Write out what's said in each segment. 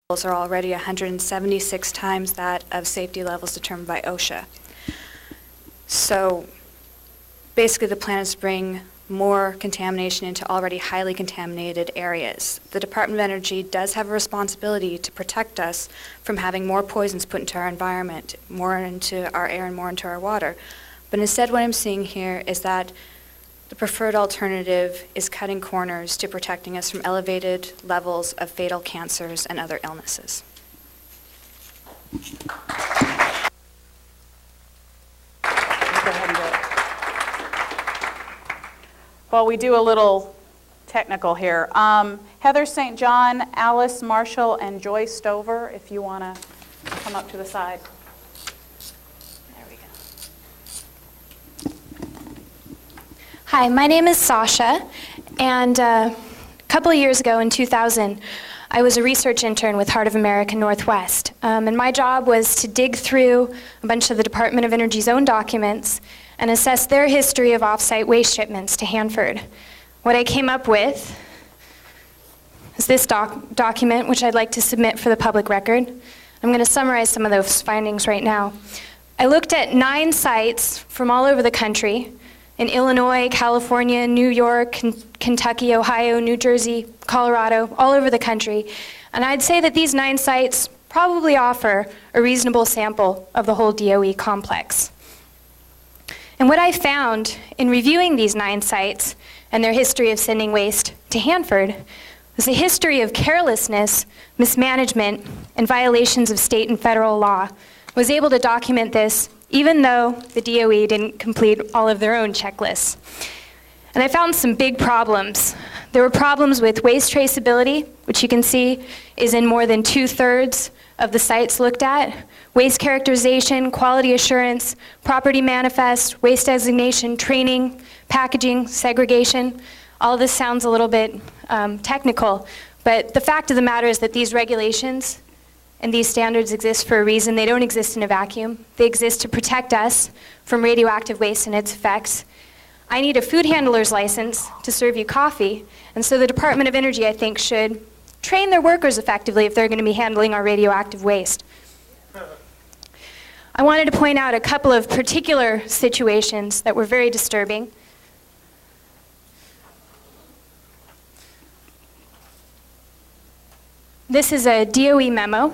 are already 176 times that of safety levels determined by OSHA. So basically the plan is to bring more contamination into already highly contaminated areas. The Department of Energy does have a responsibility to protect us from having more poisons put into our environment, more into our air and more into our water. But instead what I'm seeing here is that the preferred alternative is cutting corners to protecting us from elevated levels of fatal cancers and other illnesses. Go ahead and do it. Well, we do a little technical here. Heather St. John, Alice Marshall, and Joy Stover, if you want to come up to the side. Hi, my name is Sasha, and a couple of years ago in 2000, I was a research intern with Heart of America Northwest, and my job was to dig through a bunch of the Department of Energy's own documents and assess their history of off-site waste shipments to Hanford. What I came up with is this document, which I'd like to submit for the public record. I'm going to summarize some of those findings right now. I looked at 9 sites from all over the country, in Illinois, California, New York, Kentucky, Ohio, New Jersey, Colorado, all over the country. And I'd say that these 9 sites probably offer a reasonable sample of the whole DOE complex. And what I found in reviewing these 9 sites and their history of sending waste to Hanford was a history of carelessness, mismanagement, and violations of state and federal law. I was able to document this even though the DOE didn't complete all of their own checklists. And I found some big problems. There were problems with waste traceability, which you can see is in more than 2/3 of the sites looked at, waste characterization, quality assurance, property manifest, waste designation, training, packaging, segregation. All of this sounds a little bit technical, but the fact of the matter is that these regulations and these standards exist for a reason. They don't exist in a vacuum. They exist to protect us from radioactive waste and its effects. I need a food handler's license to serve you coffee, and so the Department of Energy, I think, should train their workers effectively if they're going to be handling our radioactive waste. I wanted to point out a couple of particular situations that were very disturbing. This is a DOE memo.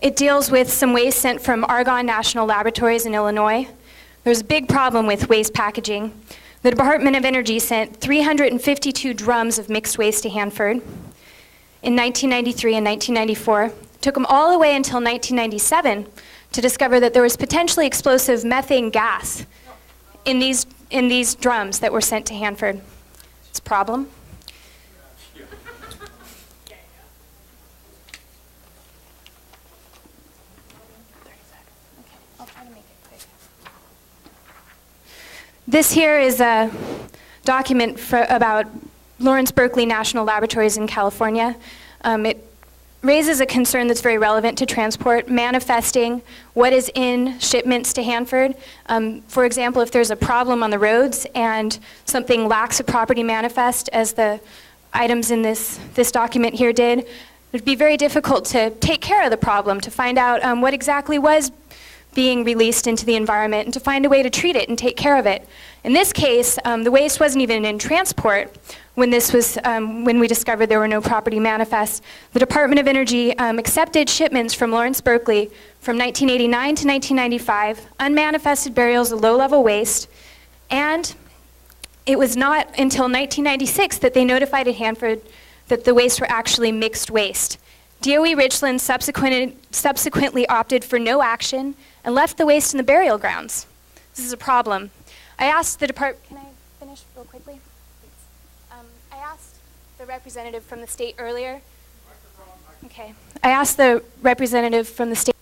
It deals with some waste sent from Argonne National Laboratories in Illinois. There's a big problem with waste packaging. The Department of Energy sent 352 drums of mixed waste to Hanford in 1993 and 1994. It took them all the way until 1997 to discover that there was potentially explosive methane gas in these drums that were sent to Hanford. It's a problem. This here is a document about Lawrence Berkeley National Laboratories in California. It raises a concern that's very relevant to transport, manifesting what is in shipments to Hanford. For example, if there's a problem on the roads and something lacks a property manifest, as the items in this document here did, it would be very difficult to take care of the problem, to find out what exactly was being released into the environment and to find a way to treat it and take care of it. In this case, the waste wasn't even in transport when we discovered there were no property manifests. The Department of Energy accepted shipments from Lawrence Berkeley from 1989 to 1995, unmanifested burials of low-level waste, and it was not until 1996 that they notified at Hanford that the waste were actually mixed waste. DOE Richland subsequently opted for no action and left the waste in the burial grounds. This is a problem. I asked the department, can I finish real quickly? I asked the representative from the state earlier. Okay. I asked the representative from the state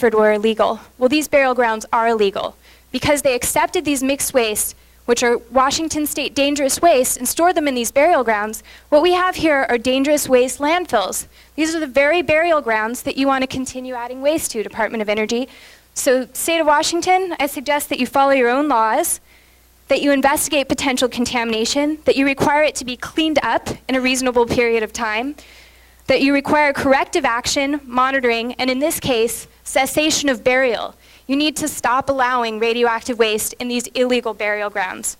were illegal. Well, these burial grounds are illegal because they accepted these mixed waste, which are Washington State dangerous waste, and stored them in these burial grounds. What we have here are dangerous waste landfills. These are the very burial grounds that you want to continue adding waste to, Department of Energy. So, State of Washington, I suggest that you follow your own laws that you investigate potential contamination, that you require it to be cleaned up in a reasonable period of time, that you require corrective action, monitoring, and in this case, cessation of burial. You need to stop allowing radioactive waste in these illegal burial grounds.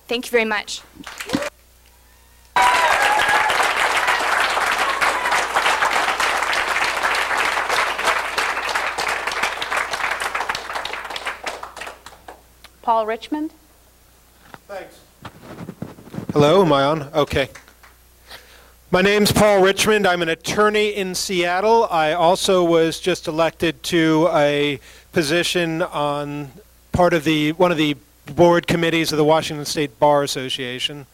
Thank you very much. Paul Richmond? Thanks. Hello, am I on? Okay. My name's Paul Richmond. I'm an attorney in Seattle. I also was just elected to a position on one of the board committees of the Washington State Bar Association.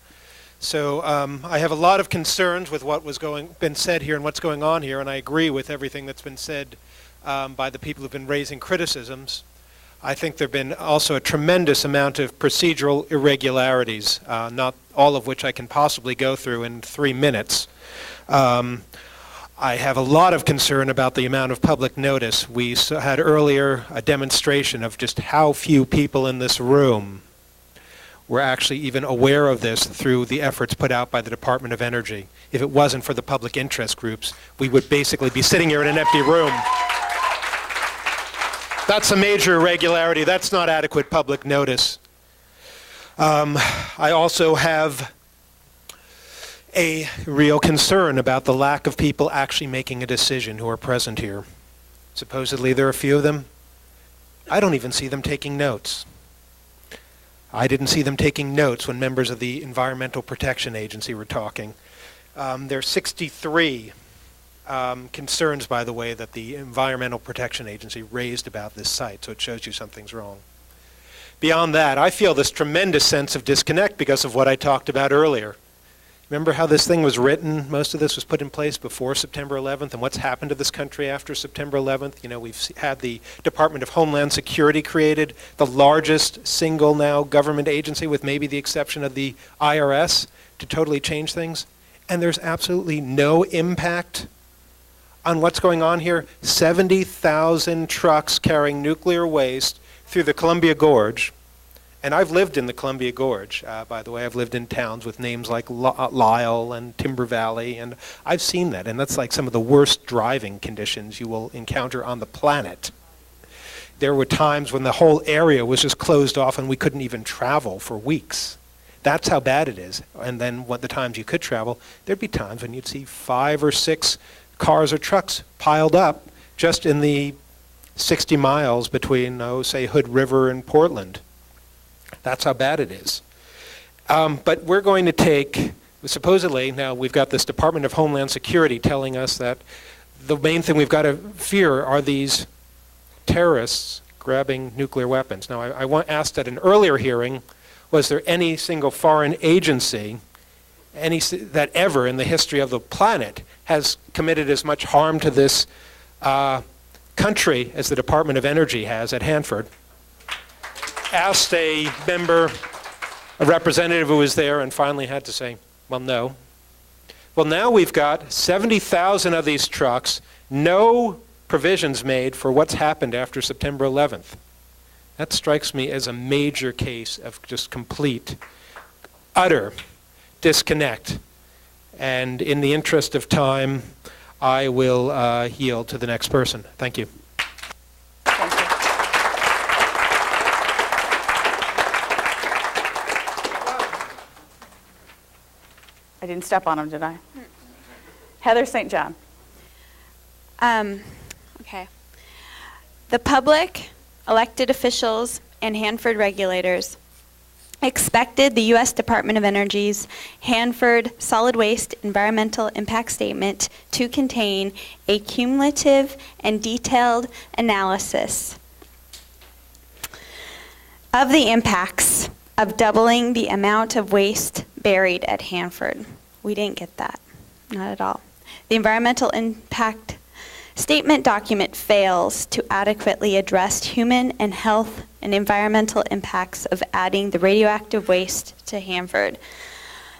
So I have a lot of concerns with what was been said here and what's going on here, and I agree with everything that's been said by the people who've been raising criticisms. I think there have been also a tremendous amount of procedural irregularities, not all of which I can possibly go through in 3 minutes. I have a lot of concern about the amount of public notice. We had earlier a demonstration of just how few people in this room were actually even aware of this through the efforts put out by the Department of Energy. If it wasn't for the public interest groups, we would basically be sitting here in an empty room. That's a major irregularity. That's not adequate public notice. I also have a real concern about the lack of people actually making a decision who are present here. Supposedly there are a few of them. I don't even see them taking notes. I didn't see them taking notes when members of the Environmental Protection Agency were talking. There are 63 concerns, by the way, that the Environmental Protection Agency raised about this site, so it shows you something's wrong. Beyond that, I feel this tremendous sense of disconnect because of what I talked about earlier. Remember how this thing was written? Most of this was put in place before September 11th, and what's happened to this country after September 11th? You know, we've had the Department of Homeland Security created, the largest single now government agency, with maybe the exception of the IRS, to totally change things. And there's absolutely no impact on what's going on here. 70,000 trucks carrying nuclear waste through the Columbia Gorge. And I've lived in the Columbia Gorge, by the way. I've lived in towns with names like Lyle and Timber Valley, and I've seen that. And that's like some of the worst driving conditions you will encounter on the planet. There were times when the whole area was just closed off and we couldn't even travel for weeks. That's how bad it is. And then the times you could travel, there'd be times when you'd see 5 or 6 cars or trucks piled up just in the 60 miles between, say, Hood River and Portland. That's how bad it is. But we're going to take, supposedly, now we've got this Department of Homeland Security telling us that the main thing we've got to fear are these terrorists grabbing nuclear weapons. Now, I asked at an earlier hearing, was there any single foreign agency that ever in the history of the planet has committed as much harm to this country as the Department of Energy has at Hanford? Asked a representative who was there, and finally had to say, well, no. Well, now we've got 70,000 of these trucks, no provisions made for what's happened after September 11th. That strikes me as a major case of just complete, utter disconnect. And in the interest of time, I will yield to the next person. Thank you. I didn't step on him, did I? Heather St. John. Okay. The public, elected officials, and Hanford regulators expected the U.S. Department of Energy's Hanford Solid Waste Environmental Impact Statement to contain a cumulative and detailed analysis of the impacts of doubling the amount of waste buried at Hanford. We didn't get that, not at all. The environmental impact statement document fails to adequately address human and health and environmental impacts of adding the radioactive waste to Hanford.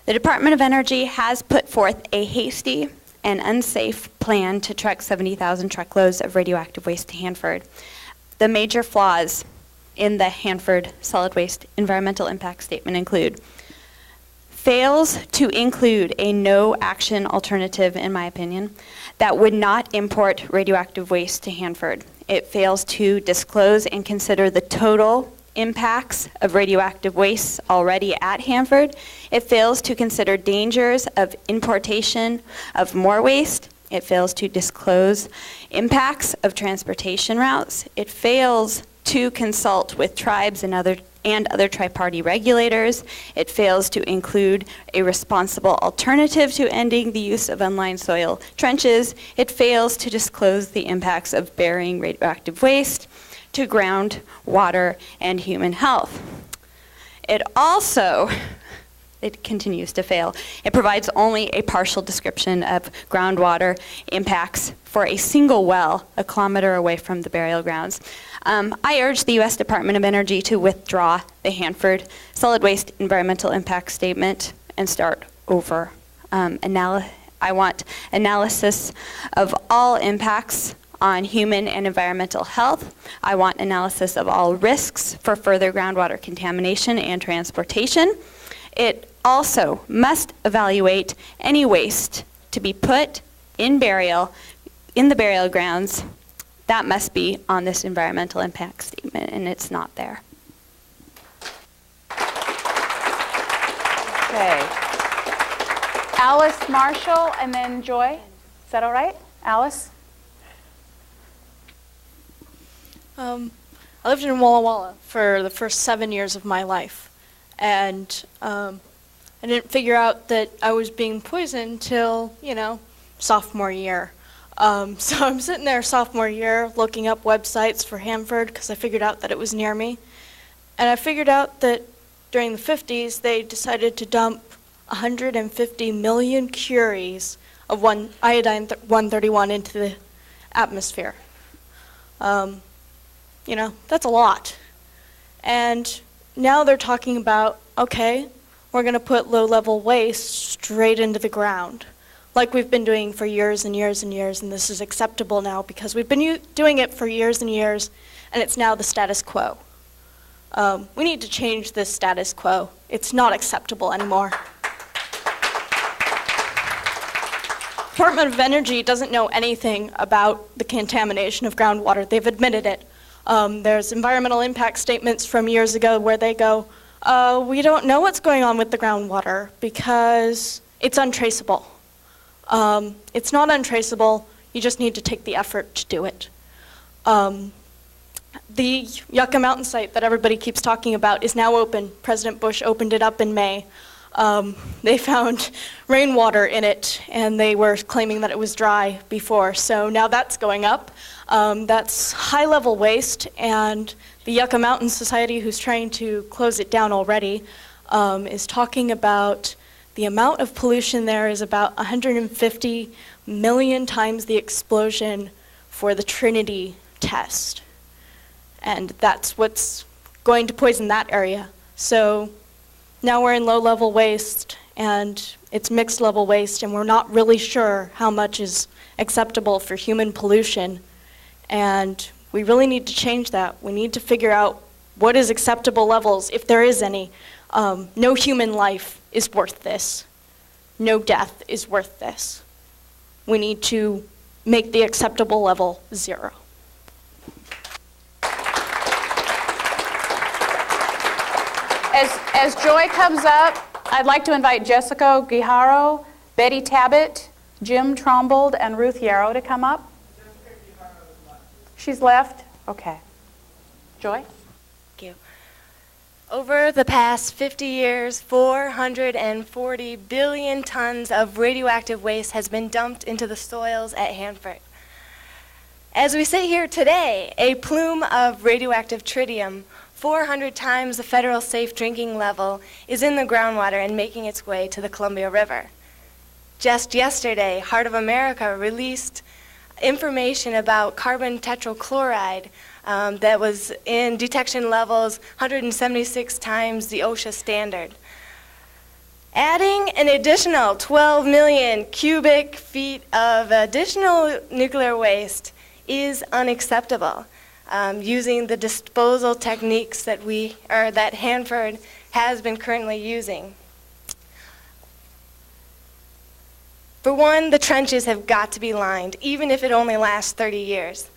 The Department of Energy has put forth a hasty and unsafe plan to truck 70,000 truckloads of radioactive waste to Hanford. The major flaws in the Hanford Solid Waste Environmental Impact Statement include: fails to include a no-action alternative, in my opinion, that would not import radioactive waste to Hanford. It fails to disclose and consider the total impacts of radioactive waste already at Hanford. It fails to consider dangers of importation of more waste. It fails to disclose impacts of transportation routes. It fails to consult with tribes and other tri-party regulators. It fails to include a responsible alternative to ending the use of unlined soil trenches. It fails to disclose the impacts of burying radioactive waste to ground, water, and human health. It continues to fail. It provides only a partial description of groundwater impacts for a single well a kilometer away from the burial grounds. I urge the U.S. Department of Energy to withdraw the Hanford Solid Waste Environmental Impact Statement and start over. I want analysis of all impacts on human and environmental health. I want analysis of all risks for further groundwater contamination and transportation. It also must evaluate any waste to be put in the burial grounds. That must be on this environmental impact statement, and it's not there. Okay. Alice Marshall and then Joy. Is that all right? Alice? I lived in Walla Walla for the first 7 years of my life, and I didn't figure out that I was being poisoned till, sophomore year. So I'm sitting there sophomore year looking up websites for Hanford because I figured out that it was near me. And I figured out that during the 50s they decided to dump 150 million curies of iodine 131 into the atmosphere. That's a lot. And now they're talking about, okay, we're going to put low-level waste straight into the ground, like we've been doing for years and years and years, and this is acceptable now because we've been doing it for years and years, and it's now the status quo. We need to change this status quo. It's not acceptable anymore. Department of Energy doesn't know anything about the contamination of groundwater. They've admitted it. There's environmental impact statements from years ago where they go, we don't know what's going on with the groundwater because it's untraceable. It's not untraceable, you just need to take the effort to do it. The Yucca Mountain site that everybody keeps talking about is now open. President Bush opened it up in May. They found rainwater in it, and they were claiming that it was dry before. So now that's going up. That's high-level waste, and the Yucca Mountain Society, who's trying to close it down already, is talking about the amount of pollution there is about 150 million times the explosion for the Trinity test. And that's what's going to poison that area. So now we're in low-level waste, and it's mixed-level waste, and we're not really sure how much is acceptable for human pollution. And we really need to change that. We need to figure out what is acceptable levels, if there is any. No human life is worth this. No death is worth this. We need to make the acceptable level 0. As Joy comes up, I'd like to invite Jessica Guijarro, Betty Tabbitt, Jim Trombold, and Ruth Yarrow to come up. She's left? Okay. Joy? Thank you. Over the past 50 years, 440 billion tons of radioactive waste has been dumped into the soils at Hanford. As we sit here today, a plume of radioactive tritium, 400 times the federal safe drinking level, is in the groundwater and making its way to the Columbia River. Just yesterday, Heart of America released information about carbon tetrachloride that was in detection levels 176 times the OSHA standard. Adding an additional 12 million cubic feet of additional nuclear waste is unacceptable. using the disposal techniques that that Hanford has been currently using. For one, the trenches have got to be lined, even if it only lasts 30 years.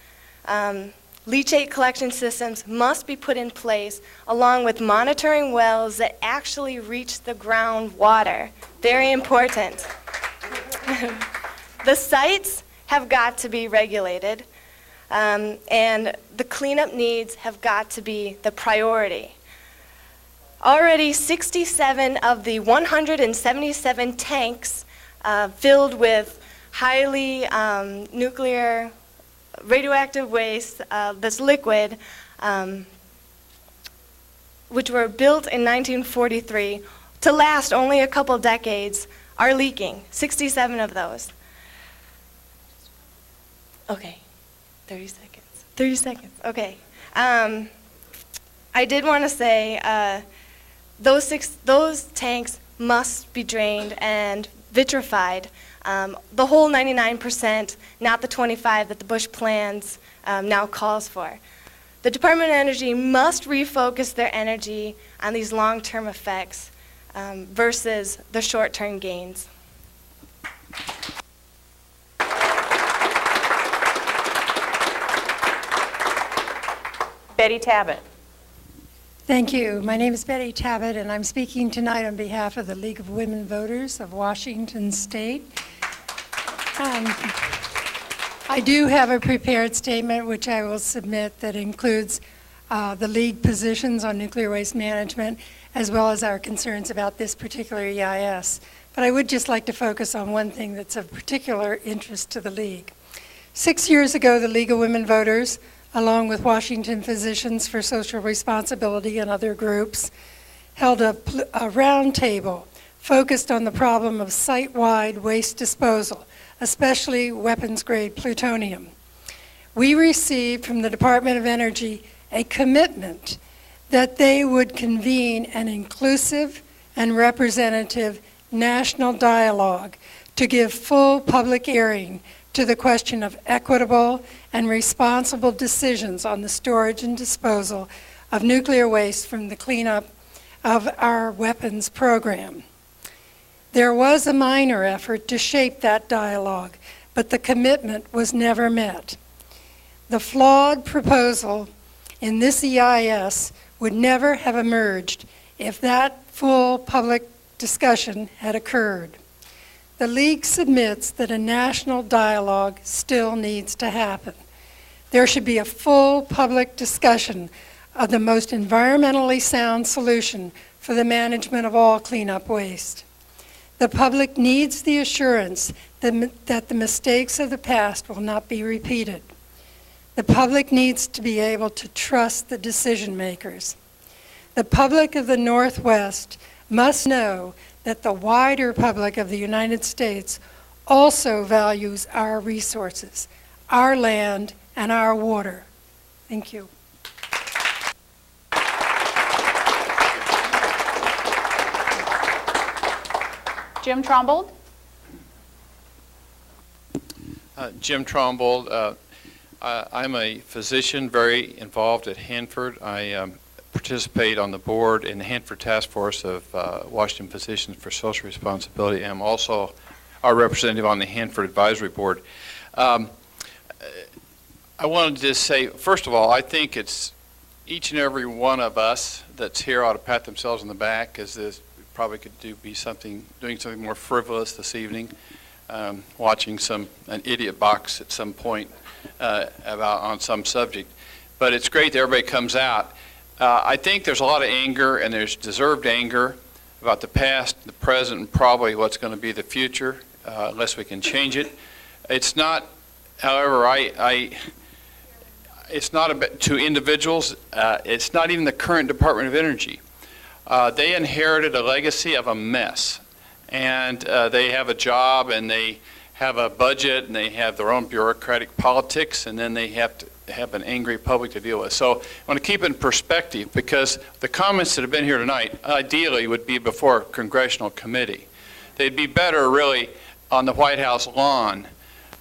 Leachate collection systems must be put in place along with monitoring wells that actually reach the groundwater. Very important. The sites have got to be regulated, and the cleanup needs have got to be the priority. Already 67 of the 177 tanks filled with highly nuclear radioactive waste that's liquid, which were built in 1943 to last only a couple decades, are leaking. 67 of those. Okay, 30 seconds. 30 seconds, okay. I did want to say those tanks must be drained and vitrified. The whole 99%, not the 25 that the Bush plans now calls for. The Department of Energy must refocus their energy on these long-term effects versus the short-term gains. Betty Tabbitt. Thank you. My name is Betty Tabbitt, and I'm speaking tonight on behalf of the League of Women Voters of Washington State. I do have a prepared statement which I will submit that includes the League positions on nuclear waste management as well as our concerns about this particular EIS. But I would just like to focus on one thing that's of particular interest to the League. 6 years ago, the League of Women Voters, along with Washington Physicians for Social Responsibility and other groups, held a roundtable focused on the problem of site-wide waste disposal, especially weapons-grade plutonium. We received from the Department of Energy a commitment that they would convene an inclusive and representative national dialogue to give full public hearing to the question of equitable and responsible decisions on the storage and disposal of nuclear waste from the cleanup of our weapons program. There was a minor effort to shape that dialogue, but the commitment was never met. The flawed proposal in this EIS would never have emerged if that full public discussion had occurred. The League submits that a national dialogue still needs to happen. There should be a full public discussion of the most environmentally sound solution for the management of all cleanup waste. The public needs the assurance that the mistakes of the past will not be repeated. The public needs to be able to trust the decision makers. The public of the Northwest must know that the wider public of the United States also values our resources, our land, and our water. Thank you. Jim Trombold. Jim Trombold. I'm a physician very involved at Hanford. I participate on the board in the Hanford Task Force of Washington Physicians for Social Responsibility, and I'm also our representative on the Hanford Advisory Board. I wanted to just say, first of all, I think it's each and every one of us that's here ought to pat themselves on the back, as this probably could doing something more frivolous this evening, watching an idiot box at some point on some subject. But it's great that everybody comes out. I think there's a lot of anger, and there's deserved anger about the past, the present, and probably what's going to be the future, unless we can change it. It's not, however, it's not about to individuals. It's not even the current Department of Energy. They inherited a legacy of a mess, and they have a job, and they have a budget, and they have their own bureaucratic politics, and then they have to have an angry public to deal with. So I want to keep it in perspective, because the comments that have been here tonight ideally would be before a congressional committee. They'd be better really on the White House lawn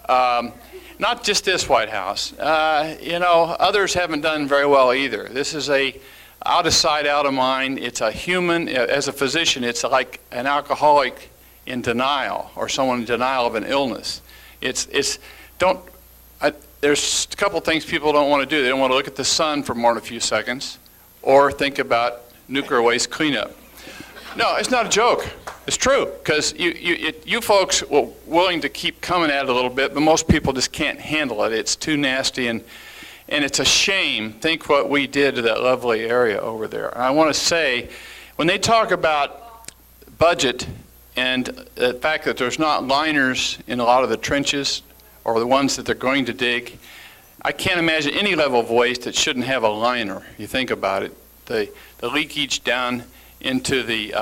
Not just this White House. Others haven't done very well either. This is out of sight, out of mind. It's a human, as a physician, it's like an alcoholic in denial or someone in denial of an illness. There's a couple things people don't want to do. They don't want to look at the sun for more than a few seconds or think about nuclear waste cleanup. No, it's not a joke. It's true, because you folks were willing to keep coming at it a little bit, but most people just can't handle it. It's too nasty, and it's a shame. Think what we did to that lovely area over there. And I want to say, when they talk about budget and the fact that there's not liners in a lot of the trenches or the ones that they're going to dig, I can't imagine any level of waste that shouldn't have a liner. You think about it. The leakage down into the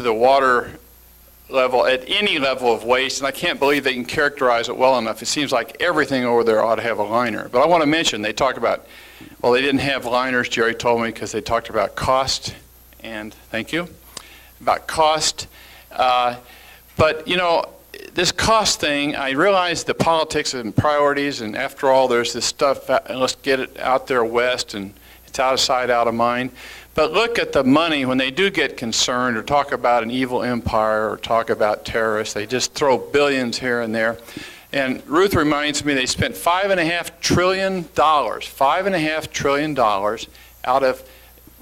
water level at any level of waste, and I can't believe they can characterize it well enough. It seems like everything over there ought to have a liner. But I want to mention, they talk about, well, they didn't have liners, Jerry told me, because they talked about cost, and thank you, about cost. But, this cost thing, I realize the politics and priorities, and after all, there's this stuff, let's get it out there west, and it's out of sight, out of mind. But look at the money when they do get concerned or talk about an evil empire or talk about terrorists. They just throw billions here and there. And Ruth reminds me they spent $5.5 trillion out of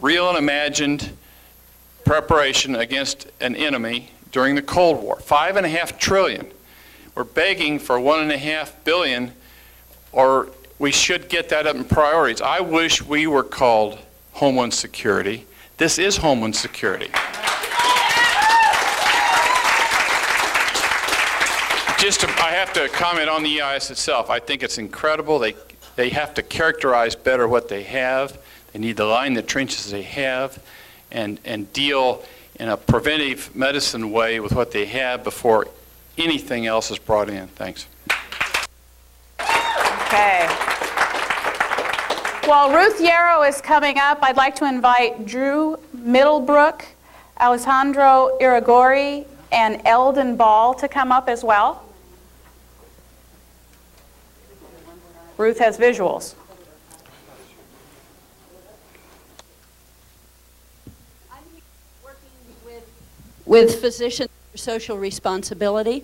real and imagined preparation against an enemy during the Cold War. $5.5 trillion. We're begging for $1.5 billion, or we should get that up in priorities. I wish we were called Homeland Security. This is Homeland Security. I have to comment on the EIS itself. I think it's incredible. They have to characterize better what they have. They need to line the trenches they have and deal in a preventive medicine way with what they have before anything else is brought in. Thanks. Okay. While Ruth Yarrow is coming up, I'd like to invite Drew Middlebrook, Alessandro Irigori, and Eldon Ball to come up as well. Ruth has visuals. I'm working with physicians for social responsibility.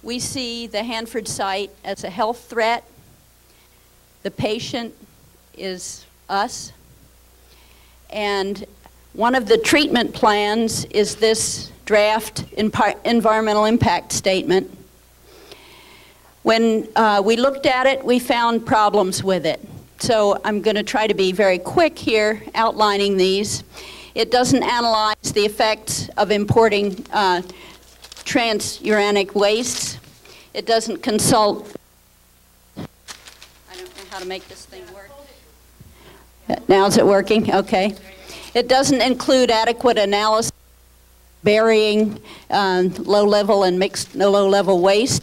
We see the Hanford site as a health threat. The patient is us. And one of the treatment plans is this draft environmental impact statement. When we looked at it, we found problems with it. So I'm going to try to be very quick here outlining these. It doesn't analyze the effects of importing transuranic wastes. It doesn't consult. I don't know how to make this thing work. Now is it working? Okay. It doesn't include adequate analysis burying low-level and mixed low-level waste.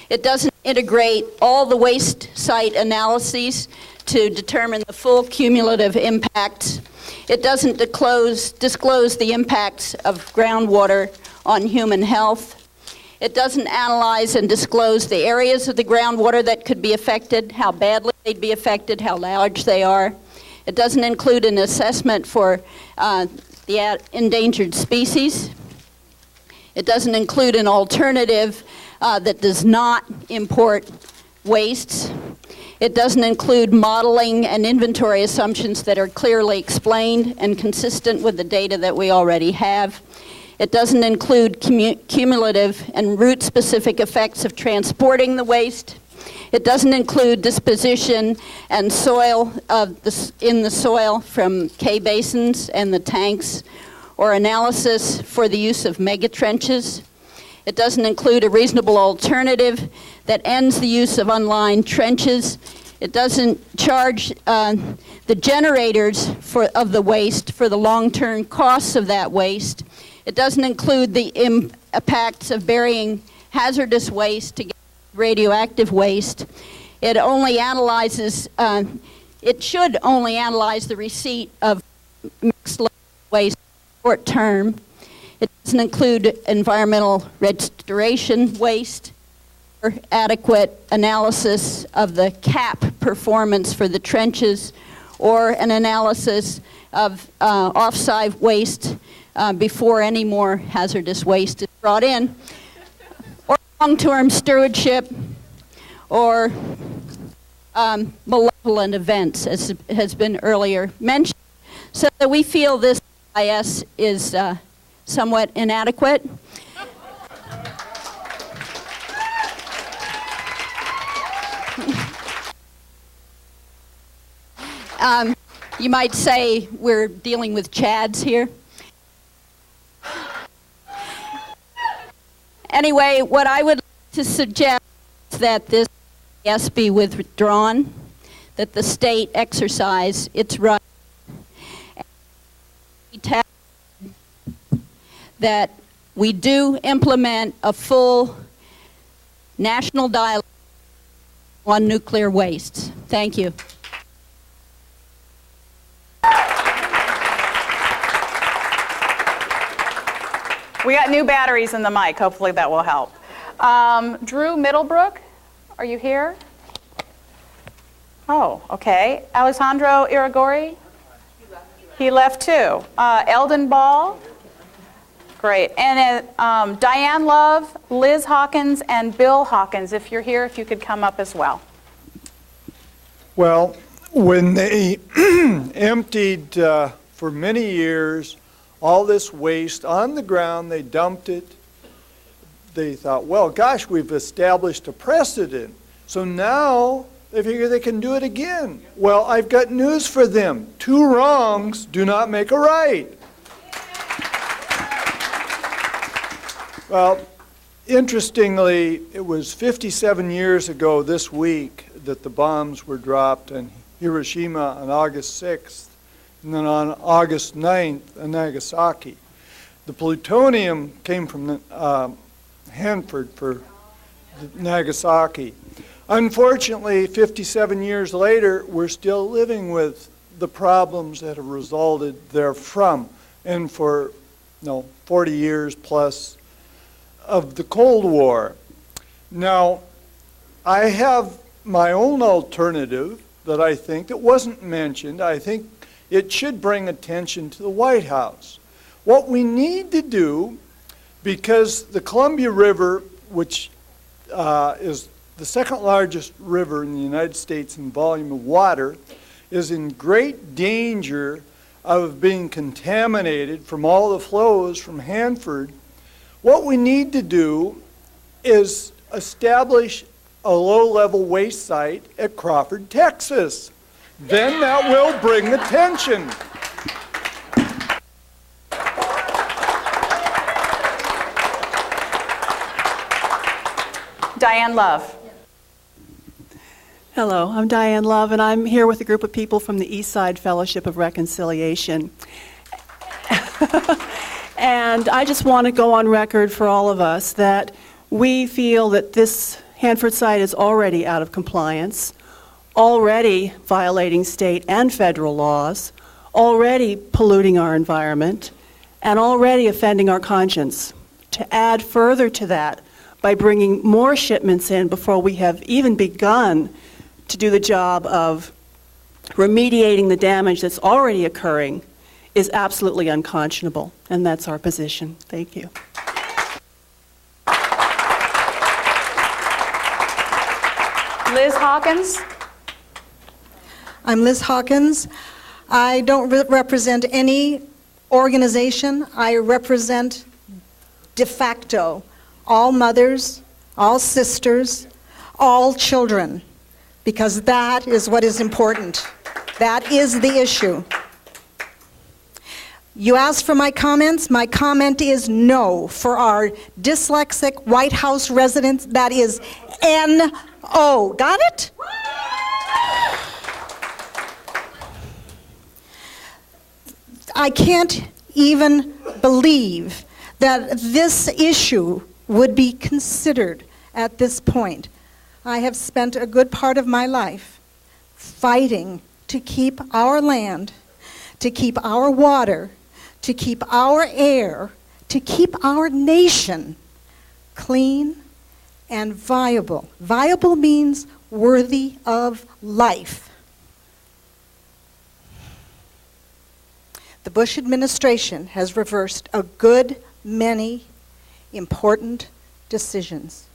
It doesn't integrate all the waste site analyses to determine the full cumulative impacts. It doesn't disclose the impacts of groundwater on human health. It doesn't analyze and disclose the areas of the groundwater that could be affected, how badly they'd be affected, how large they are. It doesn't include an assessment for the endangered species. It doesn't include an alternative that does not import wastes. It doesn't include modeling and inventory assumptions that are clearly explained and consistent with the data that we already have. It doesn't include cumulative and route-specific effects of transporting the waste. It doesn't include disposition and soil in the soil from K-basins and the tanks, or analysis for the use of megatrenches. It doesn't include a reasonable alternative that ends the use of unlined trenches. It doesn't charge the generators of the waste for the long-term costs of that waste. It doesn't include the impacts of burying hazardous waste to get radioactive waste. It only analyzes, it should only analyze the receipt of mixed waste short term. It doesn't include environmental restoration waste or adequate analysis of the CAP performance for the trenches or an analysis of off-site waste before any more hazardous waste is brought in, or long-term stewardship, or malevolent events, as has been earlier mentioned. So that we feel this IS is somewhat inadequate. You might say we're dealing with Chads here. Anyway, what I would like to suggest is that this IS be withdrawn, that the state exercise its right, that we do implement a full national dialogue on nuclear wastes. Thank you. We got new batteries in the mic. Hopefully that will help. Drew Middlebrook, are you here? Oh, okay. Alessandro Iragori? He left too. Eldon Ball? Great. And Diane Love, Liz Hawkins, and Bill Hawkins. If you're here, if you could come up as well. Well, when they emptied for many years all this waste on the ground, they dumped it. They thought, well, gosh, we've established a precedent. So now they figure they can do it again. Well, I've got news for them. 2 wrongs do not make a right. Well, interestingly, it was 57 years ago this week that the bombs were dropped in Hiroshima on August 6th, and then on August 9th in Nagasaki. The plutonium came from Hanford for Nagasaki. Unfortunately, 57 years later, we're still living with the problems that have resulted therefrom, and for 40 years plus of the Cold War. Now, I have my own alternative that I think that wasn't mentioned. I think it should bring attention to the White House. What we need to do, because the Columbia River, which is the second largest river in the United States in volume of water, is in great danger of being contaminated from all the flows from Hanford. What we need to do is establish a low-level waste site at Crawford, Texas. Then that will bring attention. Diane Love. Hello, I'm Diane Love, and I'm here with a group of people from the East Side Fellowship of Reconciliation. And I just want to go on record for all of us that we feel that this Hanford site is already out of compliance, already violating state and federal laws, already polluting our environment, and already offending our conscience. To add further to that, by bringing more shipments in before we have even begun to do the job of remediating the damage that's already occurring, is absolutely unconscionable, and that's our position. Thank you. Liz Hawkins. I'm Liz Hawkins. I don't represent any organization. I represent de facto all mothers, all sisters, all children, because that is what is important. That is the issue. You asked for my comments. My comment is no. For our dyslexic White House residents, that is N-O. Got it? I can't even believe that this issue would be considered at this point. I have spent a good part of my life fighting to keep our land, to keep our water, to keep our air, to keep our nation clean and viable. Viable means worthy of life. The Bush administration has reversed a good many important decisions.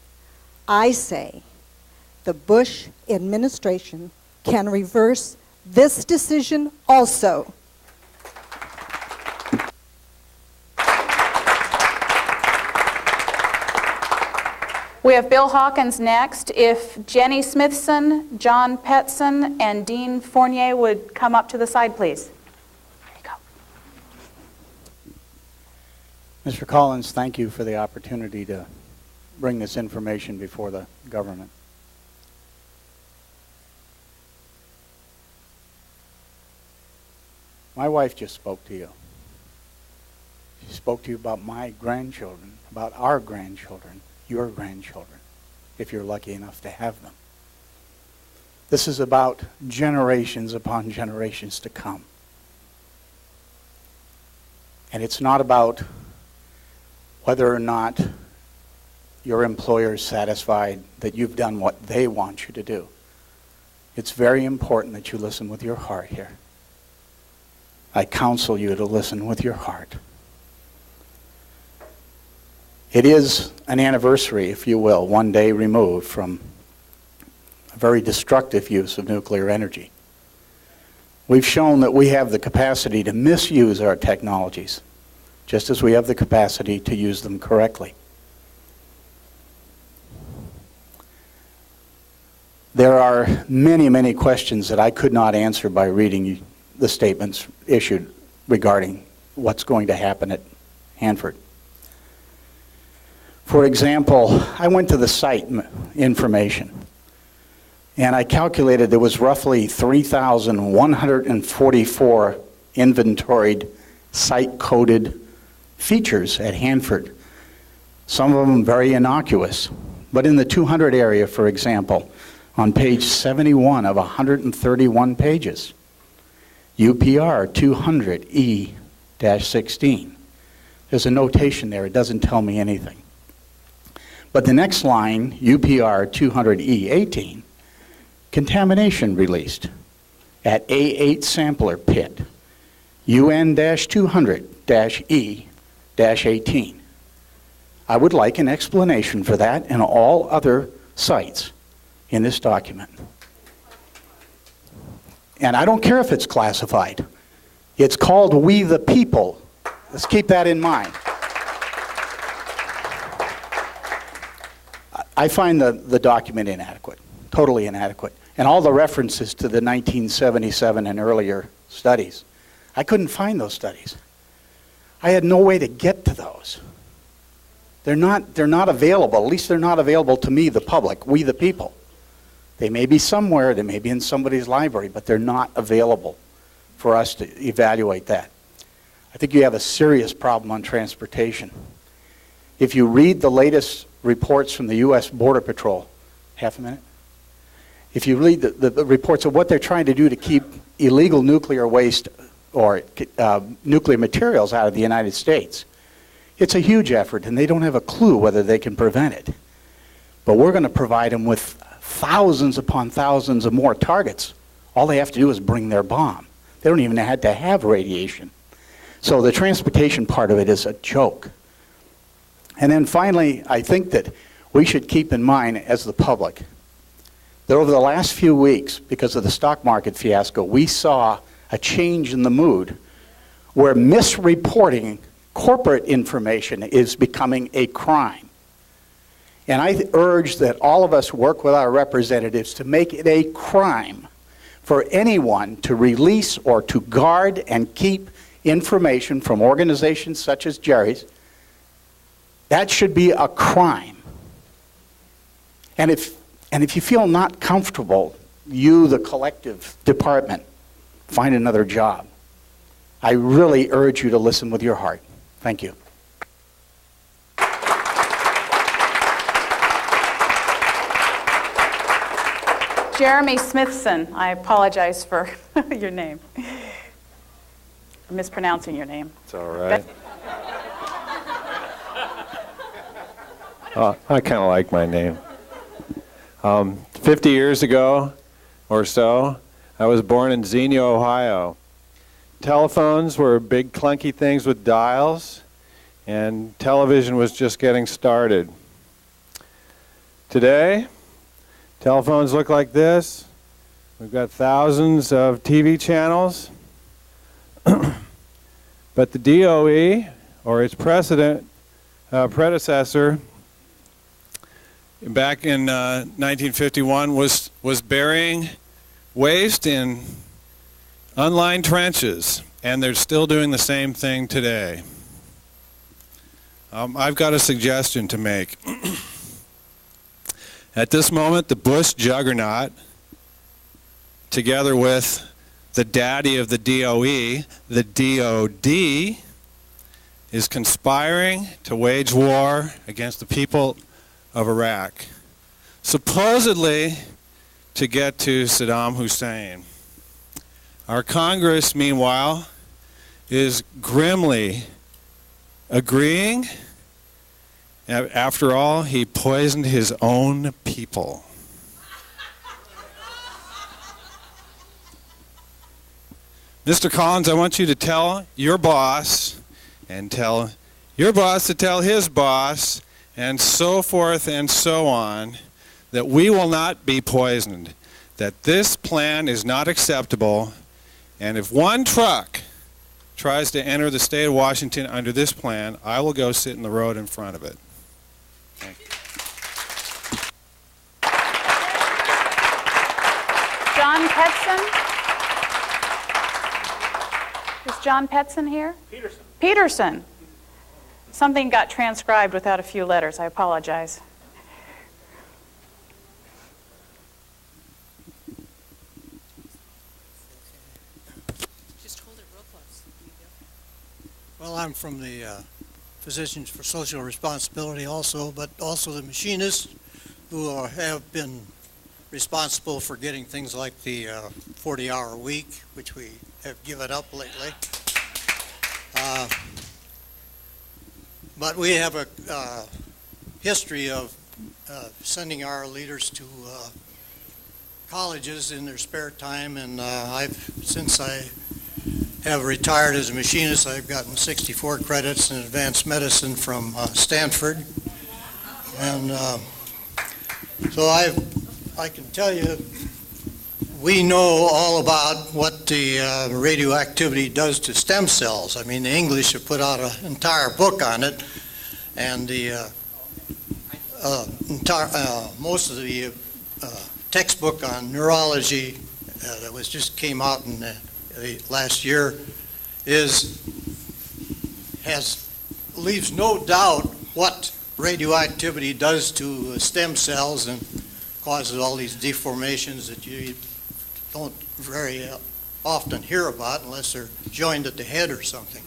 I say the Bush administration can reverse this decision also. We have Bill Hawkins next. If Jenny Smithson, John Petson, and Dean Fournier would come up to the side, please. Mr. Collins, thank you for the opportunity to bring this information before the government. My wife just spoke to you. She spoke to you about my grandchildren, about our grandchildren, your grandchildren, if you're lucky enough to have them. This is about generations upon generations to come. And it's not about whether or not your employer is satisfied that you've done what they want you to do. It's very important that you listen with your heart here. I counsel you to listen with your heart. It is an anniversary, if you will, one day removed from a very destructive use of nuclear energy. We've shown that we have the capacity to misuse our technologies, just as we have the capacity to use them correctly. There are many, many questions that I could not answer by reading the statements issued regarding what's going to happen at Hanford. For example, I went to the site information, and I calculated there was roughly 3,144 inventoried site-coded features at Hanford. Some of them very innocuous. But in the 200 area, for example, on page 71 of 131 pages, UPR 200E-16. There's a notation there. It doesn't tell me anything. But the next line, UPR 200E-18, contamination released at A8 sampler pit, UN-200-E-18. I would like an explanation for that and all other sites in this document. And I don't care if it's classified. It's called We the People. Let's keep that in mind. I find the document inadequate, totally inadequate. And all the references to the 1977 and earlier studies, I couldn't find those studies. I had no way to get to those. They're not available, at least they're not available to me, the public, we the people. They may be somewhere, they may be in somebody's library, but they're not available for us to evaluate that. I think you have a serious problem on transportation. If you read the latest reports from the U.S. Border Patrol, half a minute? If you read the reports of what they're trying to do to keep illegal nuclear waste or nuclear materials out of the United States, it's a huge effort, and they don't have a clue whether they can prevent it. But we're going to provide them with thousands upon thousands of more targets. All they have to do is bring their bomb. They don't even have to have radiation. So the transportation part of it is a joke. And then finally, I think that we should keep in mind as the public that over the last few weeks, because of the stock market fiasco, we saw a change in the mood where misreporting corporate information is becoming a crime. And I urge that all of us work with our representatives to make it a crime for anyone to release or to guard and keep information from organizations such as Jerry's. That should be a crime. And if you feel not comfortable, you, the collective department, find another job. I really urge you to listen with your heart. Thank you. Jeremy Smithson, I apologize for your name. I'm mispronouncing your name. It's all right. I kind of like my name. 50 years ago or so, I was born in Xenia, Ohio. Telephones were big clunky things with dials, and television was just getting started. Today, telephones look like this. We've got thousands of TV channels, but the DOE, or its predecessor, back in 1951 was burying waste in unlined trenches, and they're still doing the same thing today. I've got a suggestion to make. At this moment, the Bush juggernaut, together with the daddy of the DOE, the DOD, is conspiring to wage war against the people of Iraq, supposedly to get to Saddam Hussein. Our Congress, meanwhile, is grimly agreeing. After all, he poisoned his own people. Mr. Collins, I want you to tell your boss, and tell your boss to tell his boss, and so forth and so on, that we will not be poisoned, that this plan is not acceptable, and if one truck tries to enter the state of Washington under this plan, I will go sit in the road in front of it. Thank you. John Petson? Is John Petson here? Peterson. Peterson. Something got transcribed without a few letters. I apologize. Just hold it real close. Well, I'm from the Physicians for Social Responsibility also, but also the machinists who have been responsible for getting things like the 40-hour week, which we have given up lately. But we have a history of sending our leaders to colleges in their spare time, and since I have retired as a machinist, I've gotten 64 credits in advanced medicine from Stanford, and so I can tell you we know all about what the radioactivity does to stem cells. I mean, the English have put out an entire book on it, and the most of the textbook on neurology that just came out in the last year leaves no doubt what radioactivity does to stem cells and causes all these deformations that you don't very often hear about unless they're joined at the head or something.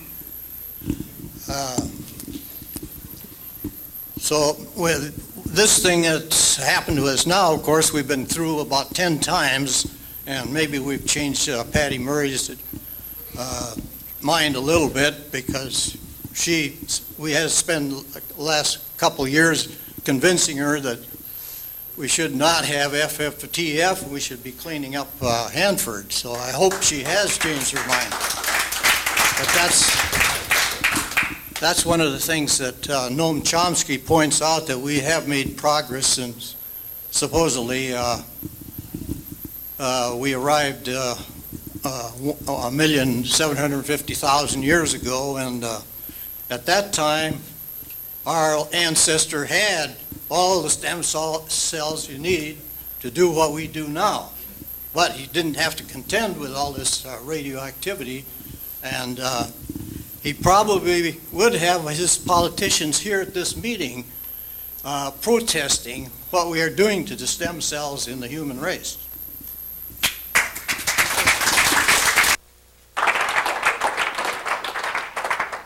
So with this thing that's happened to us now, of course, we've been through about 10 times, and maybe we've changed Patty Murray's mind a little bit, because we had to spend the last couple of years convincing her that we should not have FFTF, we should be cleaning up Hanford. So I hope she has changed her mind. But that's one of the things that Noam Chomsky points out, that we have made progress since supposedly we arrived 1,750,000 years ago, and at that time our ancestor had all the stem cells you need to do what we do now. But he didn't have to contend with all this radioactivity, and he probably would have his politicians here at this meeting protesting what we are doing to the stem cells in the human race.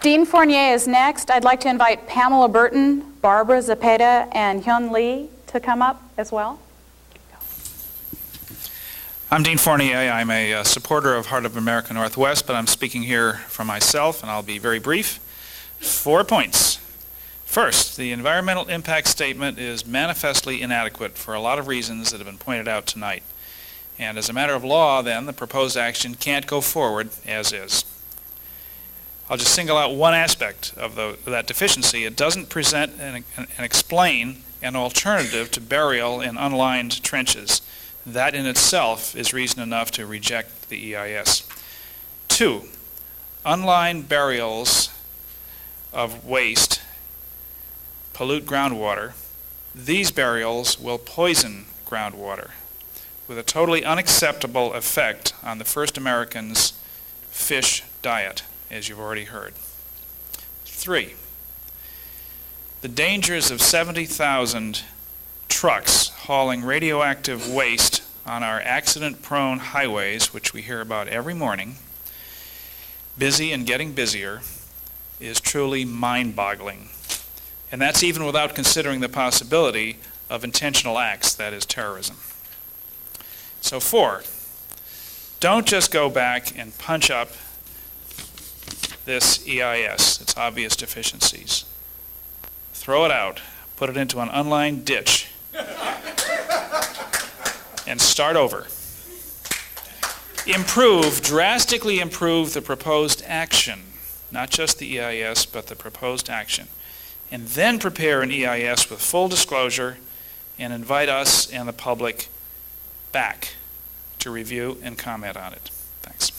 Dean Fournier is next. I'd like to invite Pamela Burton, Barbara Zepeda, and Hyun Lee to come up as well. I'm Dean Fournier. I'm a supporter of Heart of America Northwest, but I'm speaking here for myself, and I'll be very brief. 4 points. First, the environmental impact statement is manifestly inadequate for a lot of reasons that have been pointed out tonight. And as a matter of law, then, the proposed action can't go forward as is. I'll just single out one aspect of that deficiency. It doesn't present and explain an alternative to burial in unlined trenches. That in itself is reason enough to reject the EIS. 2, unlined burials of waste pollute groundwater. These burials will poison groundwater with a totally unacceptable effect on the first Americans' fish diet, as you've already heard. 3, the dangers of 70,000 trucks hauling radioactive waste on our accident-prone highways, which we hear about every morning, busy and getting busier, is truly mind-boggling. And that's even without considering the possibility of intentional acts, that is terrorism. So 4, don't just go back and punch up this EIS, its obvious deficiencies. Throw it out, put it into an unlined ditch, and start over. Drastically improve the proposed action, not just the EIS, but the proposed action. And then prepare an EIS with full disclosure and invite us and the public back to review and comment on it. Thanks.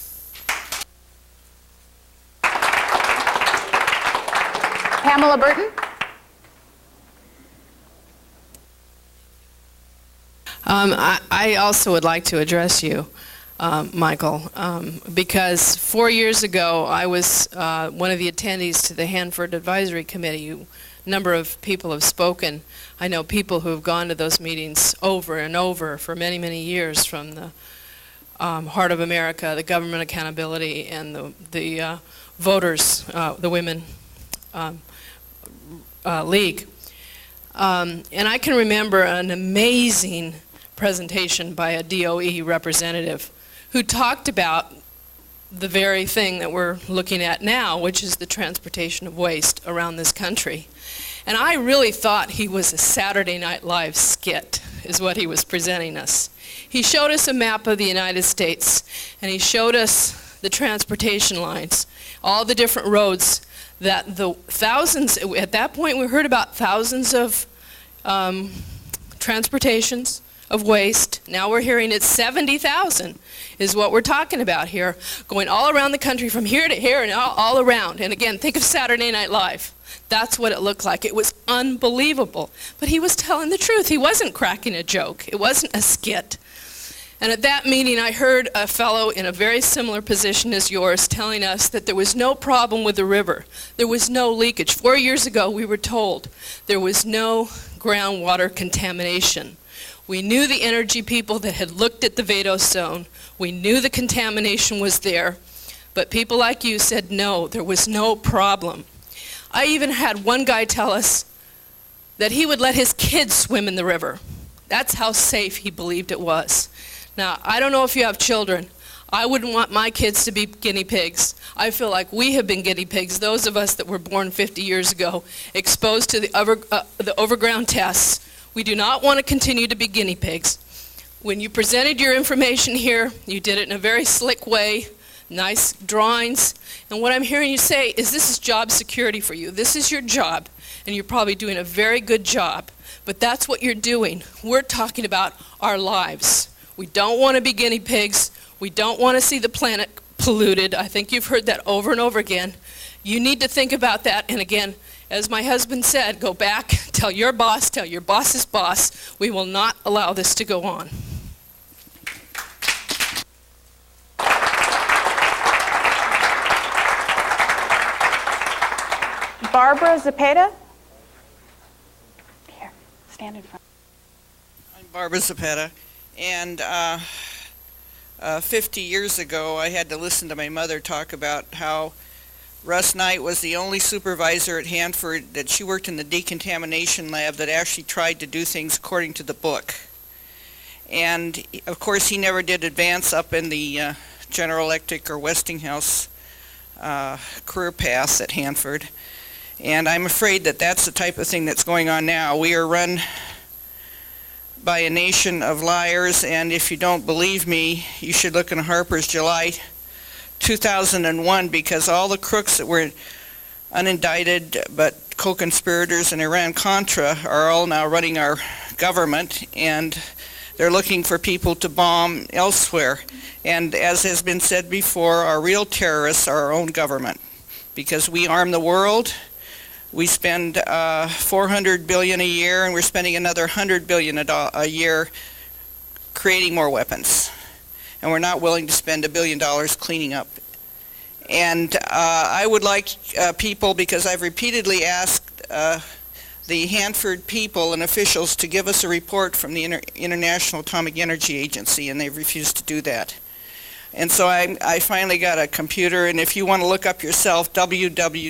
Pamela Burton? I also would like to address you, Michael, because 4 years ago I was one of the attendees to the Hanford Advisory Committee. A number of people have spoken. I know people who have gone to those meetings over and over for many, many years, from the Heart of America, the Government Accountability, and the voters, the Women League. And I can remember an amazing presentation by a DOE representative who talked about the very thing that we're looking at now, which is the transportation of waste around this country. And I really thought he was a Saturday Night Live skit, is what he was presenting us. He showed us a map of the United States, and he showed us the transportation lines, all the different roads that the thousands, at that point we heard about thousands of transportations of waste. Now we're hearing it's 70,000 is what we're talking about here, going all around the country from here to here and all around. And again, think of Saturday Night Live. That's what it looked like. It was unbelievable. But he was telling the truth. He wasn't cracking a joke. It wasn't a skit. And at that meeting, I heard a fellow in a very similar position as yours telling us that there was no problem with the river. There was no leakage. 4 years ago, we were told there was no groundwater contamination. We knew the energy people that had looked at the Vado zone. We knew the contamination was there. But people like you said, no, there was no problem. I even had one guy tell us that he would let his kids swim in the river. That's how safe he believed it was. Now, I don't know if you have children. I wouldn't want my kids to be guinea pigs. I feel like we have been guinea pigs, those of us that were born 50 years ago, exposed to the overground tests. We do not want to continue to be guinea pigs. When you presented your information here, you did it in a very slick way, nice drawings. And what I'm hearing you say is this is job security for you. This is your job, and you're probably doing a very good job. But that's what you're doing. We're talking about our lives. We don't want to be guinea pigs. We don't want to see the planet polluted. I think you've heard that over and over again. You need to think about that. And again, as my husband said, go back, tell your boss's boss, we will not allow this to go on. Barbara Zepeda? Here, stand in front. I'm Barbara Zepeda, and 50 years ago I had to listen to my mother talk about how Russ Knight was the only supervisor at Hanford, that she worked in the decontamination lab, that actually tried to do things according to the book. And of course he never did advance up in the General Electric or Westinghouse career paths at Hanford. And I'm afraid that that's the type of thing that's going on now. We are run by a nation of liars, and if you don't believe me, you should look in Harper's July 2001, because all the crooks that were unindicted but co-conspirators in Iran-Contra are all now running our government, and they're looking for people to bomb elsewhere. And as has been said before, our real terrorists are our own government, because we arm the world. We spend $400 billion a year, and we're spending another $100 billion a year creating more weapons. And we're not willing to spend $1 billion cleaning up. And I would like people, because I've repeatedly asked the Hanford people and officials to give us a report from the International Atomic Energy Agency, and they've refused to do that. And so I finally got a computer, and if you want to look up yourself, www.iaea.org,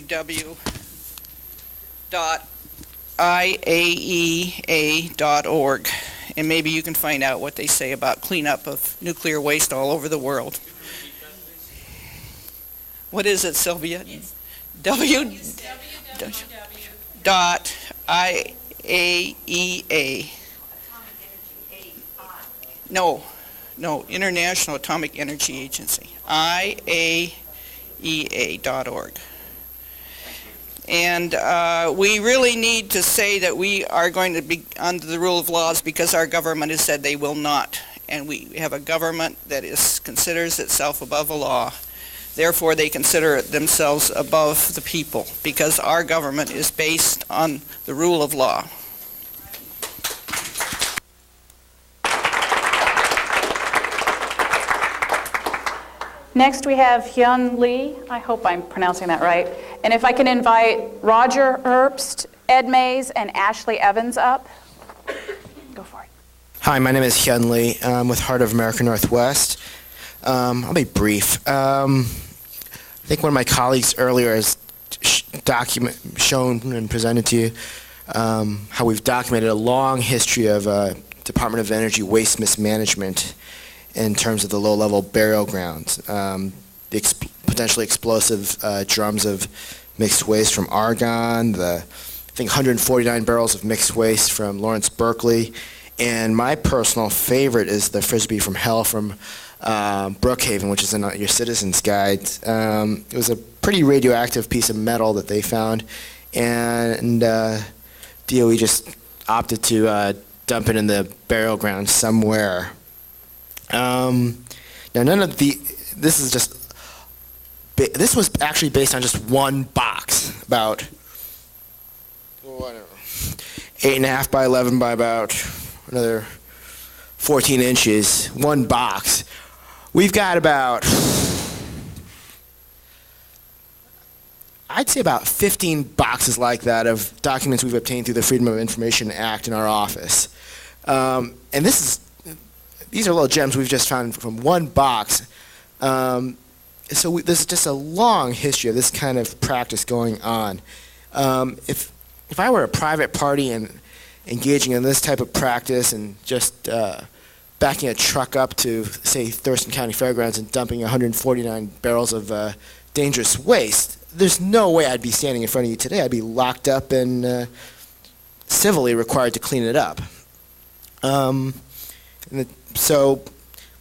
and maybe you can find out what they say about cleanup of nuclear waste all over the world. What is it, Sylvia? It's www.iaea. No, International Atomic Energy Agency. iaea.org. And we really need to say that we are going to be under the rule of laws, because our government has said they will not. And we have a government that considers itself above the law. Therefore, they consider themselves above the people, because our government is based on the rule of law. Next we have Hyun Lee. I hope I'm pronouncing that right. And if I can invite Roger Herbst, Ed Mays, and Ashley Evans up. Go for it. Hi, my name is Hyun Lee. I'm with Heart of America Northwest. I'll be brief. I think one of my colleagues earlier has shown and presented to you how we've documented a long history of Department of Energy waste mismanagement in terms of the low-level burial grounds, the potentially explosive drums of mixed waste from Argonne, I think 149 barrels of mixed waste from Lawrence Berkeley, and my personal favorite is the Frisbee from Hell from Brookhaven, which is in your Citizen's Guide. It was a pretty radioactive piece of metal that they found, and DOE just opted to dump it in the burial ground somewhere. Now, none of this was actually based on just one box, about 8.5 by 11 by about another 14 inches, one box. We've got about, I'd say about 15 boxes like that of documents we've obtained through the Freedom of Information Act in our office. And these are little gems we've just found from one box. So there's just a long history of this kind of practice going on. If I were a private party and engaging in this type of practice and just backing a truck up to, say, Thurston County Fairgrounds and dumping 149 barrels of dangerous waste, there's no way I'd be standing in front of you today. I'd be locked up and civilly required to clean it up. So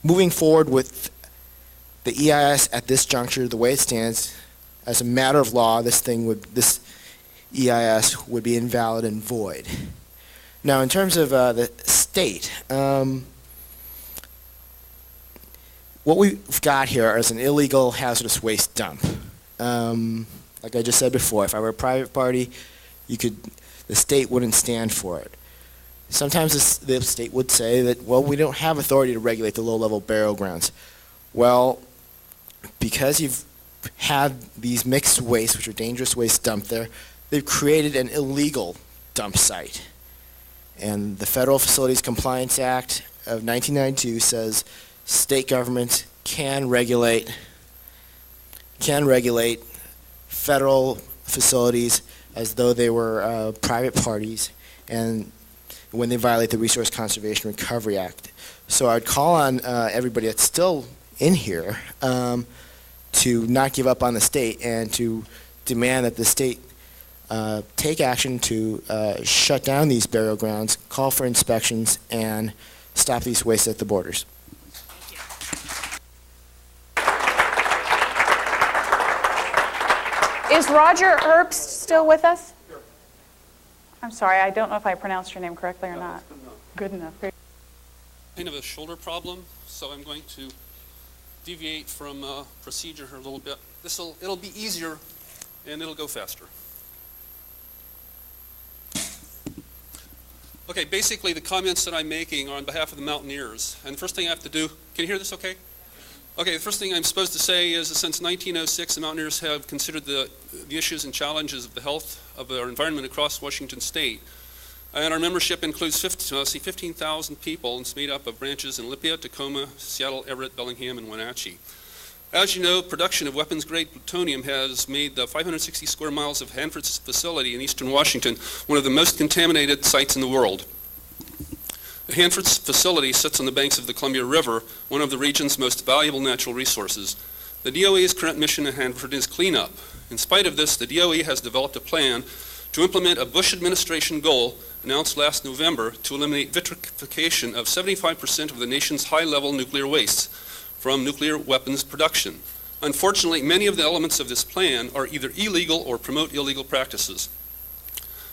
moving forward with the EIS at this juncture, the way it stands, as a matter of law, this EIS would be invalid and void. Now, in terms of the state, what we've got here is an illegal hazardous waste dump. Like I just said before, if I were a private party, the state wouldn't stand for it. Sometimes the state would say that, well, we don't have authority to regulate the low-level burial grounds. Well, because you've had these mixed waste, which are dangerous waste, dumped there, they've created an illegal dump site. And the Federal Facilities Compliance Act of 1992 says state governments can regulate federal facilities as though they were private parties, and when they violate the Resource Conservation Recovery Act. So I'd call on everybody that's still in here to not give up on the state and to demand that the state take action to shut down these burial grounds, call for inspections, and stop these wastes at the borders. Is Roger Herbst still with us? I'm sorry, I don't know if I pronounced your name correctly or not. Good enough. Kind of a shoulder problem, so I'm going to deviate from procedure here a little bit. It'll be easier and it'll go faster. Okay, basically the comments that I'm making are on behalf of the Mountaineers. And the first thing I have to do, can you hear this okay? Okay, the first thing I'm supposed to say is that since 1906, the Mountaineers have considered the issues and challenges of the health of our environment across Washington State. And our membership includes 15,000 people, and it's made up of branches in Olympia, Tacoma, Seattle, Everett, Bellingham, and Wenatchee. As you know, production of weapons-grade plutonium has made the 560 square miles of Hanford facility in eastern Washington one of the most contaminated sites in the world. The Hanford facility sits on the banks of the Columbia River, one of the region's most valuable natural resources. The DOE's current mission at Hanford is cleanup. In spite of this, the DOE has developed a plan to implement a Bush administration goal announced last November to eliminate vitrification of 75% of the nation's high-level nuclear wastes from nuclear weapons production. Unfortunately, many of the elements of this plan are either illegal or promote illegal practices.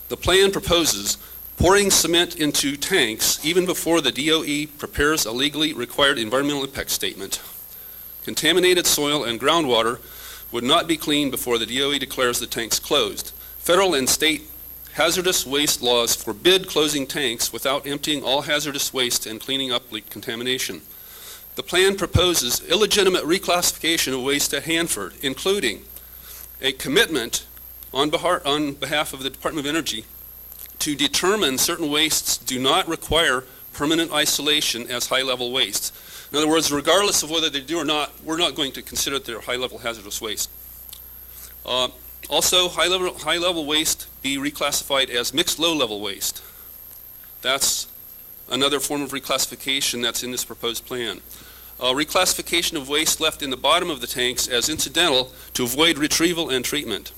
The plan proposes pouring cement into tanks even before the DOE prepares a legally required environmental impact statement. Contaminated soil and groundwater would not be cleaned before the DOE declares the tanks closed. Federal and state hazardous waste laws forbid closing tanks without emptying all hazardous waste and cleaning up leak contamination. The plan proposes illegitimate reclassification of waste at Hanford, including a commitment on behalf of the Department of Energy to determine certain wastes do not require permanent isolation as high-level wastes. In other words, regardless of whether they do or not, we're not going to consider it their high-level hazardous waste. Also, high-level waste be reclassified as mixed low-level waste. That's another form of reclassification that's in this proposed plan. Reclassification of waste left in the bottom of the tanks as incidental to avoid retrieval and treatment.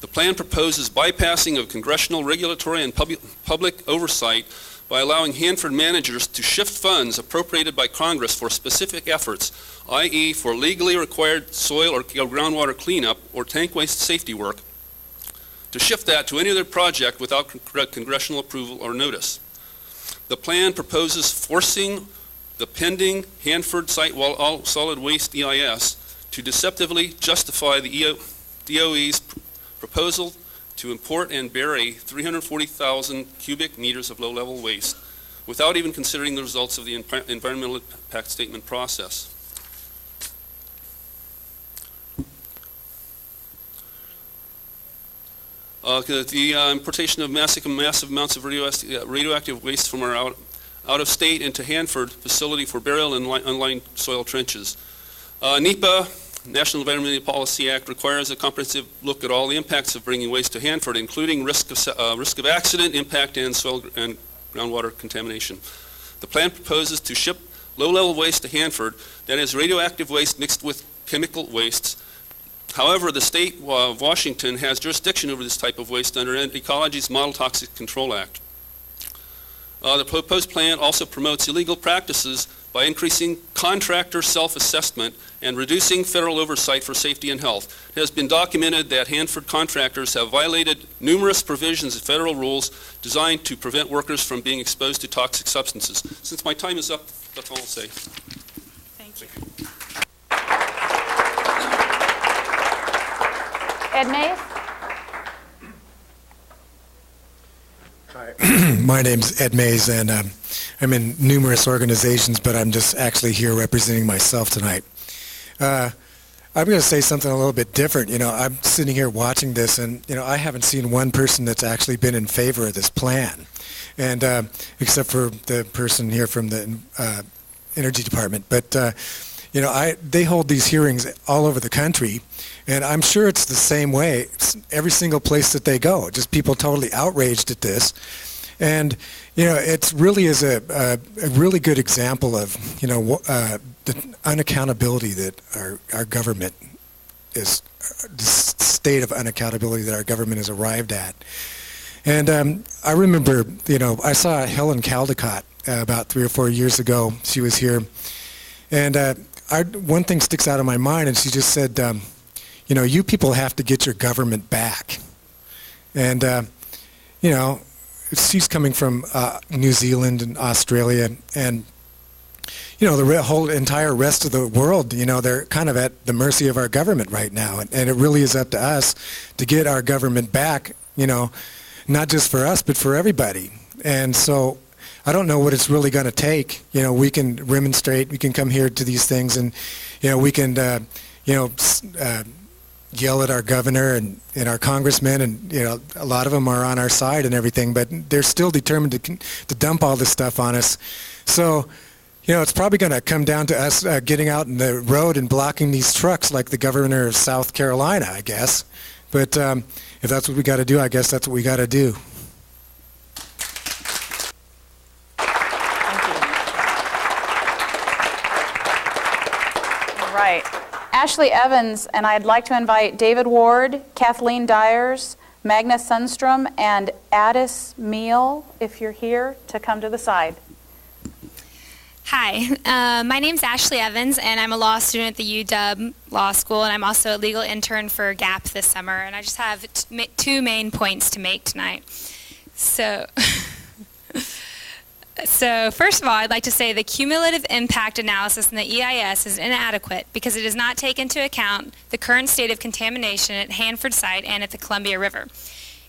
The plan proposes bypassing of congressional regulatory and public oversight by allowing Hanford managers to shift funds appropriated by Congress for specific efforts, i.e. for legally required soil or groundwater cleanup or tank waste safety work, to shift that to any other project without congressional approval or notice. The plan proposes forcing the pending Hanford Site Solid Waste EIS to deceptively justify the DOE's proposal to import and bury 340,000 cubic meters of low-level waste without even considering the results of the environmental impact statement process. The importation of massive amounts of radioactive waste from our out-of-state into Hanford facility for burial in unlined soil trenches. NEPA, National Environmental Policy Act, requires a comprehensive look at all the impacts of bringing waste to Hanford, including risk of accident, impact, and soil and groundwater contamination. The plan proposes to ship low-level waste to Hanford that is radioactive waste mixed with chemical wastes. However, the state of Washington has jurisdiction over this type of waste under Ecology's Model Toxic Control Act. The proposed plan also promotes illegal practices by increasing contractor self-assessment and reducing federal oversight for safety and health. It has been documented that Hanford contractors have violated numerous provisions of federal rules designed to prevent workers from being exposed to toxic substances. Since my time is up, that's all I'll say. Thank you. Ed Mays? Hi. My name's Ed Mays, and I'm in numerous organizations, but I'm just actually here representing myself tonight. I'm going to say something a little bit different. You know, I'm sitting here watching this, and, you know, I haven't seen one person that's actually been in favor of this plan, and except for the person here from the Energy Department. But, you know, they hold these hearings all over the country, and I'm sure it's the same way. It's every single place that they go, just people totally outraged at this. And, you know, it really is a really good example of, you know, the unaccountability that our government is this state of unaccountability that our government has arrived at. And I remember, I saw Helen Caldecott about 3 or 4 years ago. She was here. And one thing sticks out of my mind, and she just said, you people have to get your government back. And, she's coming from New Zealand and Australia, and the whole entire rest of the world, they're kind of at the mercy of our government right now. And it really is up to us to get our government back, not just for us, but for everybody. And so I don't know what it's really going to take. We can remonstrate, we can come here to these things, and, we can, yell at our governor and our congressmen, and a lot of them are on our side and everything, but they're still determined to dump all this stuff on us. So, it's probably going to come down to us getting out in the road and blocking these trucks like the governor of South Carolina, I guess. But if that's what we got to do, I guess that's what we got to do. All right. Ashley Evans, and I'd like to invite David Ward, Kathleen Dyers, Magna Sundstrom, and Addis Meal, if you're here, to come to the side. Hi, my name's Ashley Evans, and I'm a law student at the UW Law School, and I'm also a legal intern for GAP this summer, and I just have two main points to make tonight. So first of all, I'd like to say the cumulative impact analysis in the EIS is inadequate because it does not take into account the current state of contamination at Hanford site and at the Columbia River.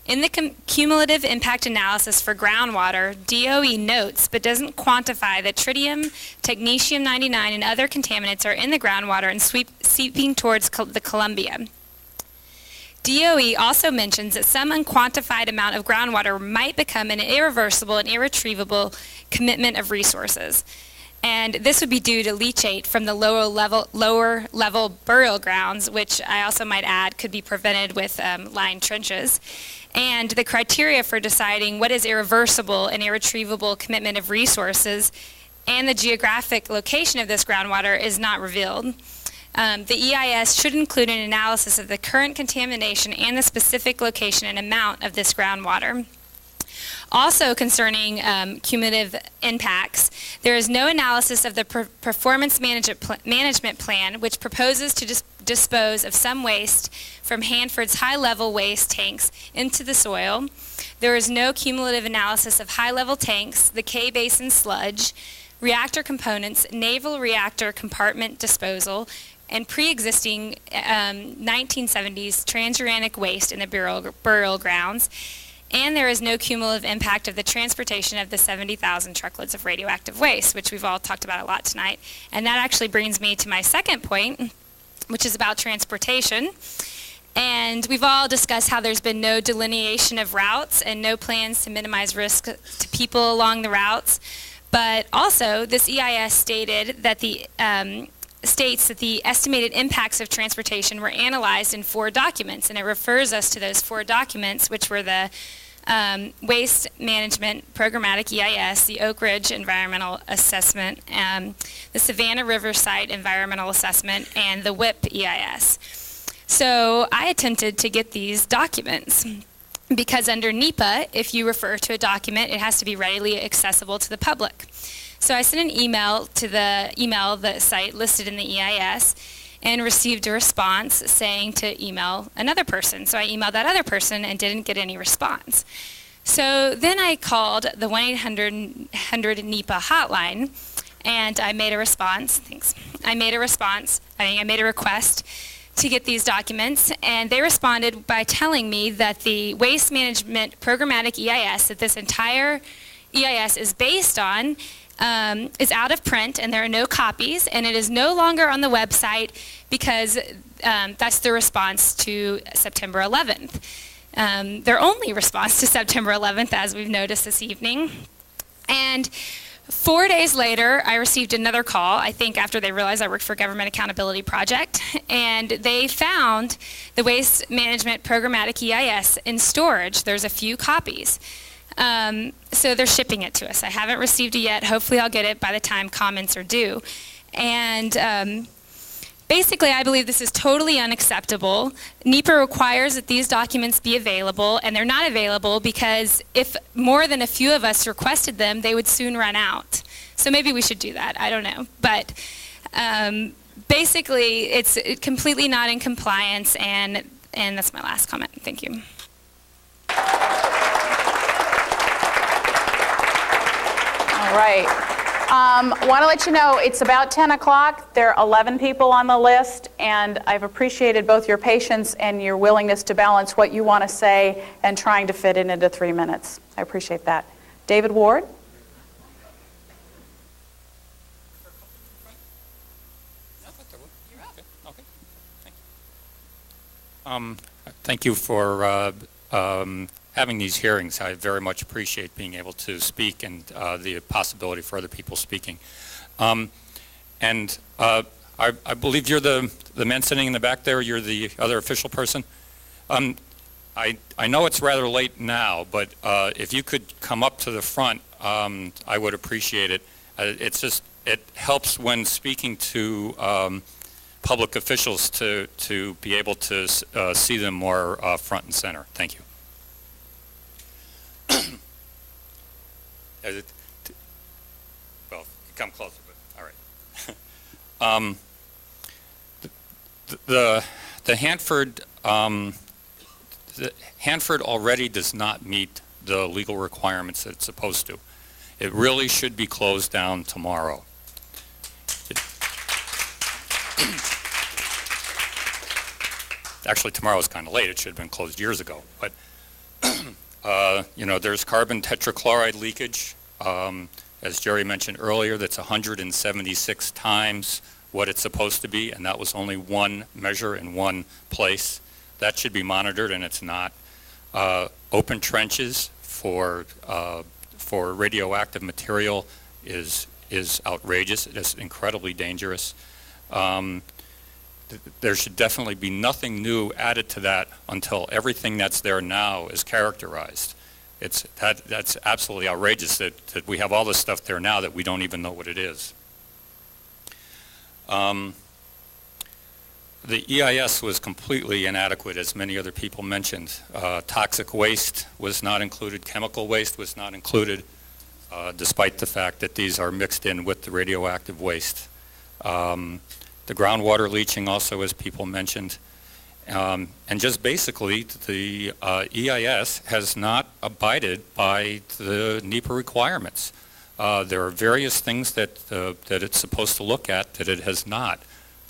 In the cumulative impact analysis for groundwater, DOE notes but doesn't quantify that tritium, technetium-99, and other contaminants are in the groundwater and seeping towards the Columbia. DOE also mentions that some unquantified amount of groundwater might become an irreversible and irretrievable commitment of resources. And this would be due to leachate from the lower level burial grounds, which I also might add could be prevented with lined trenches. And the criteria for deciding what is irreversible and irretrievable commitment of resources and the geographic location of this groundwater is not revealed. The EIS should include an analysis of the current contamination and the specific location and amount of this groundwater. Also concerning cumulative impacts, there is no analysis of the performance management plan, which proposes to dispose of some waste from Hanford's high-level waste tanks into the soil. There is no cumulative analysis of high-level tanks, the K-basin sludge, reactor components, naval reactor compartment disposal, and pre-existing 1970s transuranic waste in the burial grounds. And there is no cumulative impact of the transportation of the 70,000 truckloads of radioactive waste, which we've all talked about a lot tonight. And that actually brings me to my second point, which is about transportation. And we've all discussed how there's been no delineation of routes and no plans to minimize risk to people along the routes. But also, this EIS stated that states that the estimated impacts of transportation were analyzed in 4 documents, and it refers us to those 4 documents, which were the Waste Management Programmatic EIS, the Oak Ridge Environmental Assessment, the Savannah River Site Environmental Assessment, and the WIP EIS. So I attempted to get these documents because under NEPA, if you refer to a document, it has to be readily accessible to the public. So I sent an email to the site listed in the EIS and received a response saying to email another person. So I emailed that other person and didn't get any response. So then I called the 1-800-NEPA hotline and I made a response. I made a request to get these documents, and they responded by telling me that the Waste Management Programmatic EIS that this entire EIS is based on is out of print and there are no copies, and it is no longer on the website because that's the response to September 11th. Their only response to September 11th, as we've noticed this evening. And 4 days later, I received another call, I think after they realized I worked for Government Accountability Project, and they found the Waste Management Programmatic EIS in storage. There's a few copies. So they're shipping it to us. I haven't received it yet. Hopefully I'll get it by the time comments are due. And Basically, I believe this is totally unacceptable. NEPA requires that these documents be available, and they're not available because if more than a few of us requested them, they would soon run out. So maybe we should do that. I don't know. But basically, it's completely not in compliance, and that's my last comment. Thank you. All right. Want to let you know it's about 10 o'clock. There are 11 people on the list, and I've appreciated both your patience and your willingness to balance what you want to say and trying to fit it into 3 minutes. I appreciate that. David Ward. Thank you for having these hearings. I very much appreciate being able to speak and the possibility for other people speaking. I believe you're the man sitting in the back there. You're the other official person. I know it's rather late now, but if you could come up to the front, I would appreciate it. It helps when speaking to public officials to be able to see them more front and center. Thank you. Well, you come closer, but all right. The Hanford Hanford already does not meet the legal requirements that it's supposed to. It really should be closed down tomorrow. Actually, tomorrow is kind of late. It should have been closed years ago. But you know, there's carbon tetrachloride leakage, as Jerry mentioned earlier. That's 176 times what it's supposed to be, and that was only one measure in one place. That should be monitored, and it's not. Open trenches for radioactive material is outrageous. It is incredibly dangerous. There should definitely be nothing new added to that until everything that's there now is characterized. That's absolutely outrageous that we have all this stuff there now that we don't even know what it is. The EIS was completely inadequate, as many other people mentioned. Toxic waste was not included. Chemical waste was not included, despite the fact that these are mixed in with the radioactive waste. The groundwater leaching also, as people mentioned. And just basically, the EIS has not abided by the NEPA requirements. There are various things that it's supposed to look at that it has not.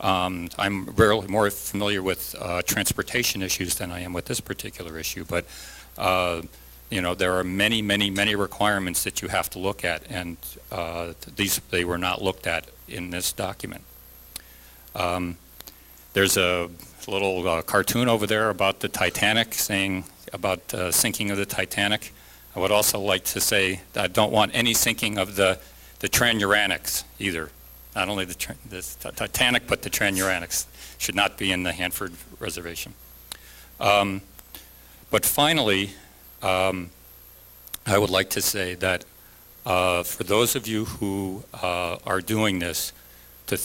I'm rarely more familiar with transportation issues than I am with this particular issue, but you know, there are many, many, many requirements that you have to look at, and they were not looked at in this document. There's a little cartoon over there about the Titanic, saying about sinking of the Titanic. I would also like to say that I don't want any sinking of the Transuranics either. Not only the Titanic, but the Transuranics should not be in the Hanford Reservation. But finally, I would like to say that for those of you who are doing this, to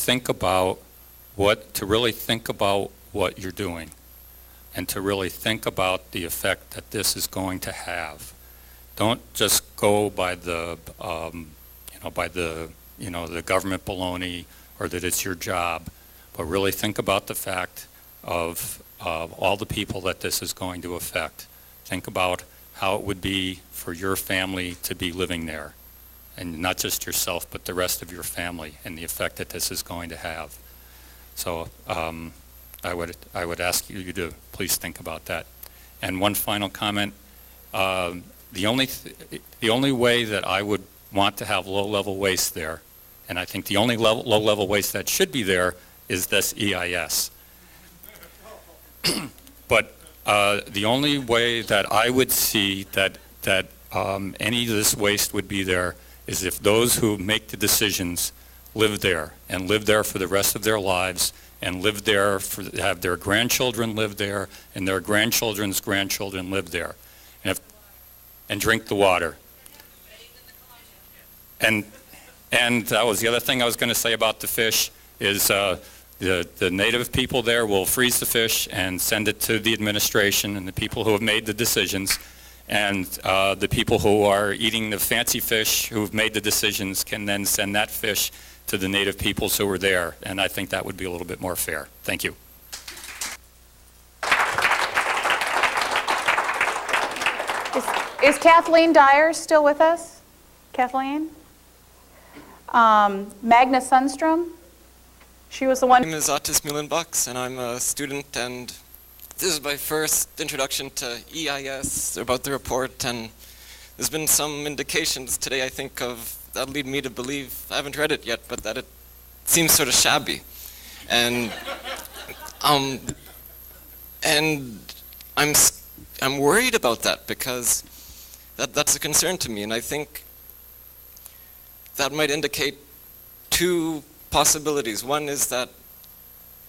really think about what you're doing, and to really think about the effect that this is going to have. Don't just go by the the government baloney, or that it's your job, but really think about the fact of all the people that this is going to affect. Think about how it would be for your family to be living there, and not just yourself, but the rest of your family, and the effect that this is going to have. So I would ask you to please think about that. And one final comment: the only way that I would want to have low-level waste there, and I think the only low-level waste that should be there, is this EIS. But the only way that I would see that any of this waste would be there is if those who make the decisions live there, and live there for the rest of their lives, and live there, have their grandchildren live there, and their grandchildren's grandchildren live there, and drink the water. And that was the other thing I was going to say about the fish, is The native people there will freeze the fish and send it to the administration and the people who have made the decisions. And the people who are eating the fancy fish who have made the decisions can then send that fish to the native peoples who were there. And I think that would be a little bit more fair. Thank you. Is Kathleen Dyer still with us? Kathleen? Magna Sundstrom? She was the one. My name is Otis Muhlenbach, and I'm a student, and this is my first introduction to EIS about the report, and there's been some indications today, I think, that lead me to believe, I haven't read it yet, but that it seems sort of shabby. And I'm worried about that because that's a concern to me, and I think that might indicate two possibilities. One is that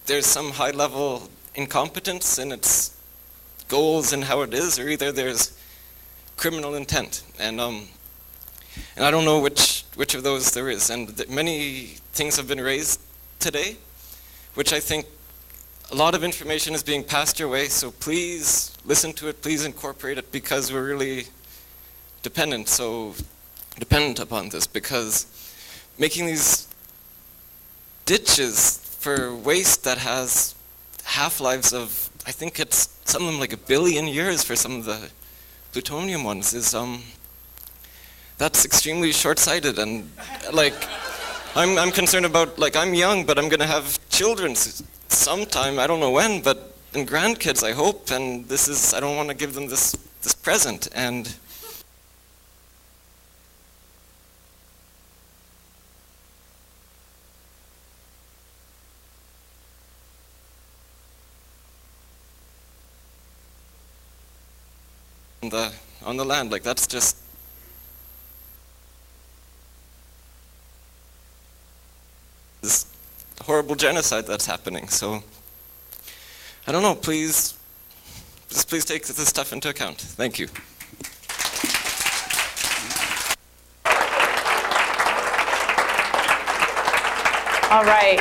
there's some high-level incompetence in its goals and how it is, or either there's criminal intent. And I don't know which of those there is. And many things have been raised today, which I think a lot of information is being passed your way, so please listen to it, please incorporate it, because we're really dependent upon this, because making these ditches for waste that has half-lives of, I think it's something like 1 billion years for some of the plutonium ones, is that's extremely short-sighted. And like, I'm concerned about, like, I'm young, but I'm going to have children sometime, I don't know when, but and grandkids, I hope, and this is, I don't want to give them this present. And on the land, like, that's just this horrible genocide that's happening. So I don't know, please take this stuff into account. Thank you. All right.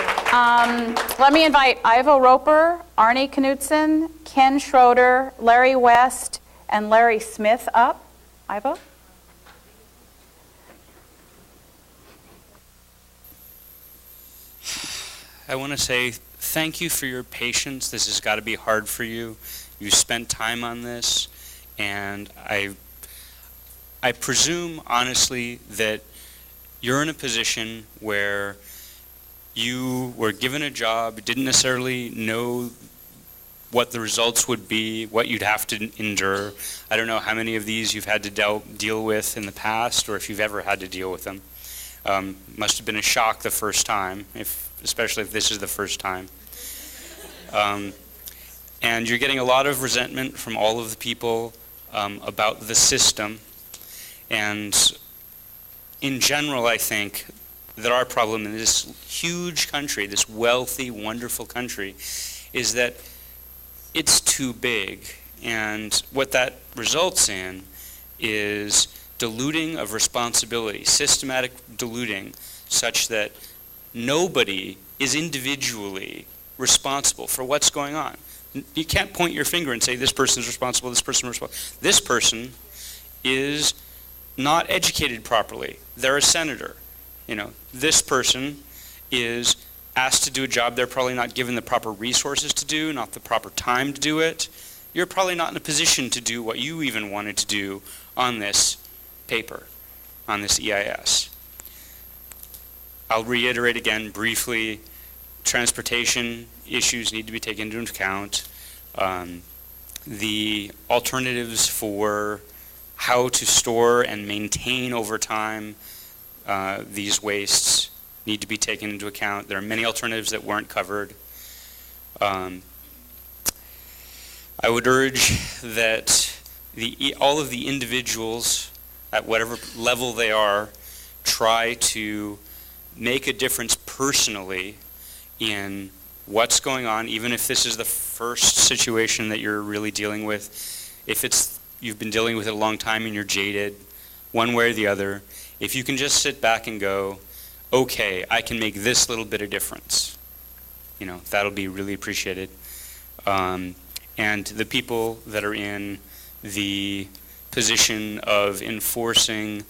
Let me invite Ivo Roper, Arnie Knudsen, Ken Schroeder, Larry West, and Larry Smith up. Ivo? I want to say thank you for your patience. This has got to be hard for you. You spent time on this, and I presume, honestly, that you're in a position where you were given a job, didn't necessarily know what the results would be, what you'd have to endure. I don't know how many of these you've had to deal with in the past, or if you've ever had to deal with them. Must have been a shock the first time, especially if this is the first time. And you're getting a lot of resentment from all of the people about the system. And in general, I think that our problem in this huge country, this wealthy, wonderful country, is that it's too big. And what that results in is diluting of responsibility, systematic diluting, such that nobody is individually responsible for what's going on. You can't point your finger and say this person's responsible, this person's responsible. This person is not educated properly. They're a senator. You know, this person is asked to do a job they're probably not given the proper resources to do, not the proper time to do it. You're probably not in a position to do what you even wanted to do on this paper, on this EIS. I'll reiterate again briefly, transportation issues need to be taken into account. The alternatives for how to store and maintain over time these wastes need to be taken into account. There are many alternatives that weren't covered. I would urge that all of the individuals, at whatever level they are, try to make a difference personally in what's going on, even if this is the first situation that you're really dealing with. If you've been dealing with it a long time and you're jaded, one way or the other, if you can just sit back and go, okay, I can make this little bit of difference. that'll be really appreciated. And the people that are in the position of enforcing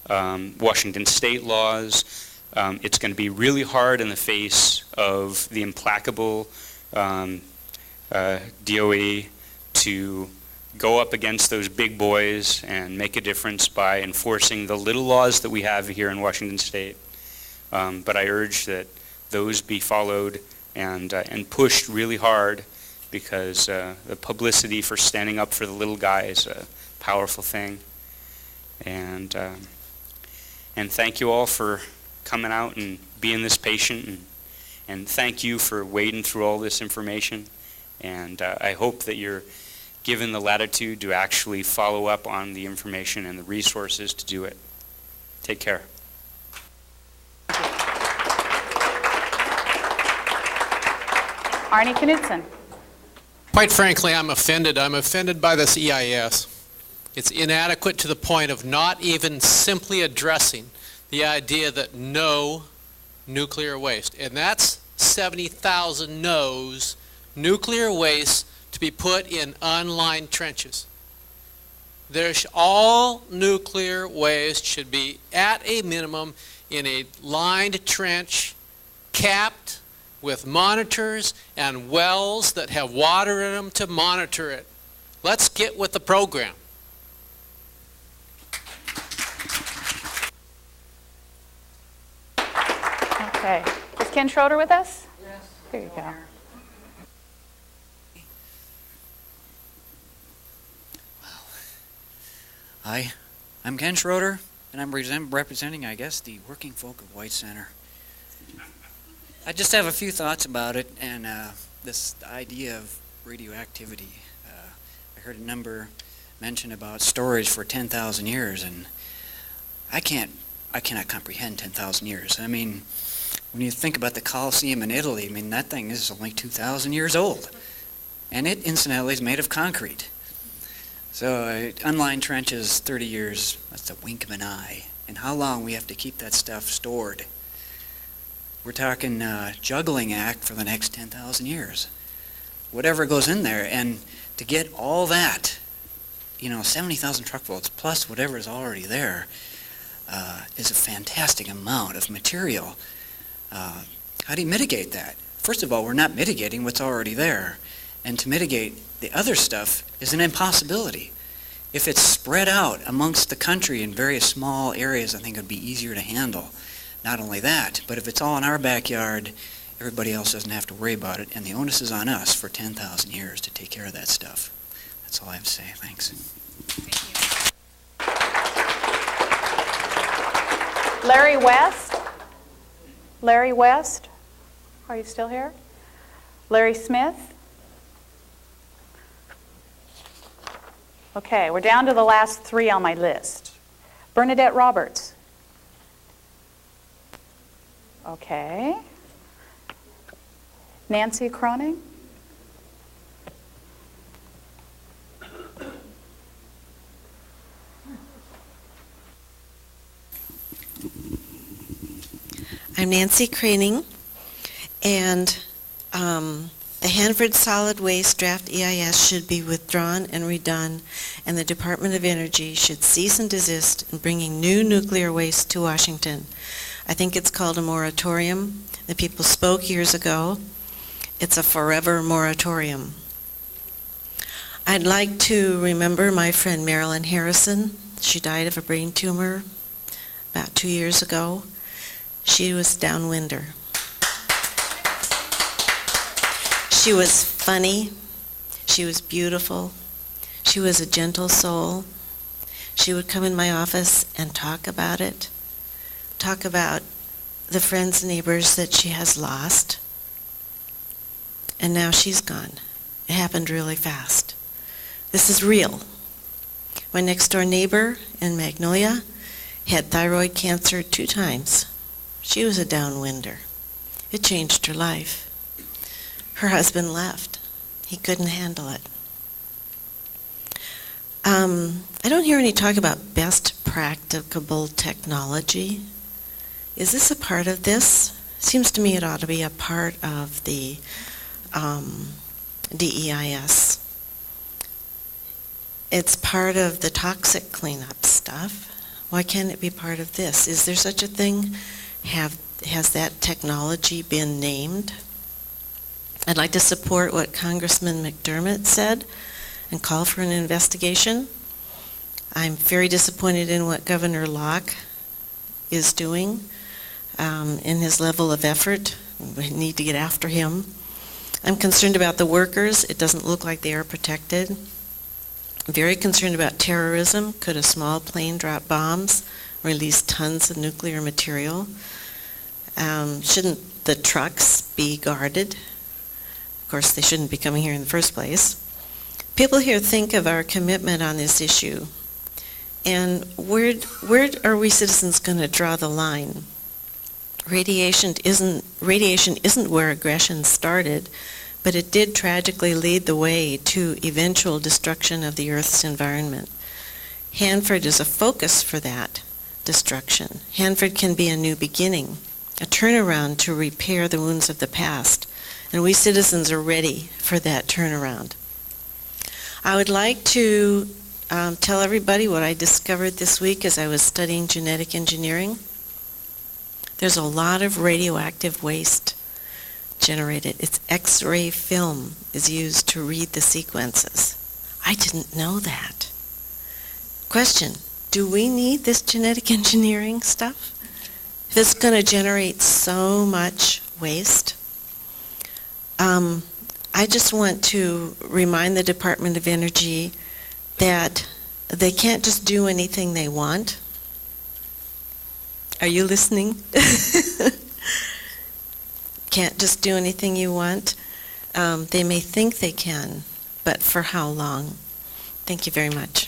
Washington state laws, it's going to be really hard in the face of the implacable DOE to go up against those big boys and make a difference by enforcing the little laws that we have here in Washington state. But I urge that those be followed and pushed really hard, because the publicity for standing up for the little guy is a powerful thing. And thank you all for coming out and being this patient, and thank you for wading through all this information. And I hope that you're given the latitude to actually follow up on the information and the resources to do it. Take care. Arnie Knudsen. Quite frankly, I'm offended. I'm offended by this EIS. It's inadequate to the point of not even simply addressing the idea that no nuclear waste. And that's 70,000 no's, nuclear waste to be put in unlined trenches. All nuclear waste should be at a minimum in a lined trench, capped with monitors and wells that have water in them to monitor it. Let's get with the program. Okay. Is Ken Schroeder with us? Yes. Here you go. Hi, I'm Ken Schroeder, and I'm representing, I guess, the working folk of White Center. I just have a few thoughts about it, and this idea of radioactivity. I heard a number mentioned about storage for 10,000 years, and I cannot comprehend 10,000 years. I mean, when you think about the Colosseum in Italy, I mean, that thing is only 2,000 years old, and it incidentally is made of concrete. So unlined trenches, 30 years, that's a wink of an eye. And how long we have to keep that stuff stored? We're talking juggling act for the next 10,000 years. Whatever goes in there, and to get all that, 70,000 truckloads plus whatever is already there, is a fantastic amount of material. How do you mitigate that? First of all, we're not mitigating what's already there. And to mitigate the other stuff is an impossibility. If it's spread out amongst the country in various small areas, I think it would be easier to handle. Not only that, but if it's all in our backyard, everybody else doesn't have to worry about it, and the onus is on us for 10,000 years to take care of that stuff. That's all I have to say. Thanks. Larry West? Larry West? Are you still here? Larry Smith? Okay, we're down to the last three on my list. Bernadette Roberts? Okay. Nancy Croning? I'm Nancy Craning, and the Hanford Solid Waste Draft EIS should be withdrawn and redone, and the Department of Energy should cease and desist in bringing new nuclear waste to Washington. I think it's called a moratorium. The people spoke years ago. It's a forever moratorium. I'd like to remember my friend Marilyn Harrison. She died of a brain tumor about 2 years ago. She was downwinder. She was funny. She was beautiful. She was a gentle soul. She would come in my office and talk about it, talk about the friends and neighbors that she has lost. And now she's gone. It happened really fast. This is real. My next door neighbor in Magnolia had thyroid cancer 2 times. She was a downwinder. It changed her life. Her husband left. He couldn't handle it. I don't hear any talk about best practicable technology. Is this a part of this? Seems to me it ought to be a part of the DEIS. It's part of the toxic cleanup stuff. Why can't it be part of this? Is there such a thing? Has that technology been named? I'd like to support what Congressman McDermott said and call for an investigation. I'm very disappointed in what Governor Locke is doing in his level of effort. We need to get after him. I'm concerned about the workers. It doesn't look like they are protected. I'm very concerned about terrorism. Could a small plane drop bombs, release tons of nuclear material? Shouldn't the trucks be guarded? Of course, they shouldn't be coming here in the first place. People here think of our commitment on this issue. And where are we citizens going to draw the line? Radiation isn't where aggression started, but it did tragically lead the way to eventual destruction of the Earth's environment. Hanford is a focus for that destruction. Hanford can be a new beginning, a turnaround to repair the wounds of the past, and we citizens are ready for that turnaround. I would like to tell everybody what I discovered this week as I was studying genetic engineering. There's a lot of radioactive waste generated. It's X-ray film is used to read the sequences. I didn't know that. Question, do we need this genetic engineering stuff? If it's going to generate so much waste? I just want to remind the Department of Energy that they can't just do anything they want. Are you listening? Can't just do anything you want. They may think they can, but for how long? Thank you very much.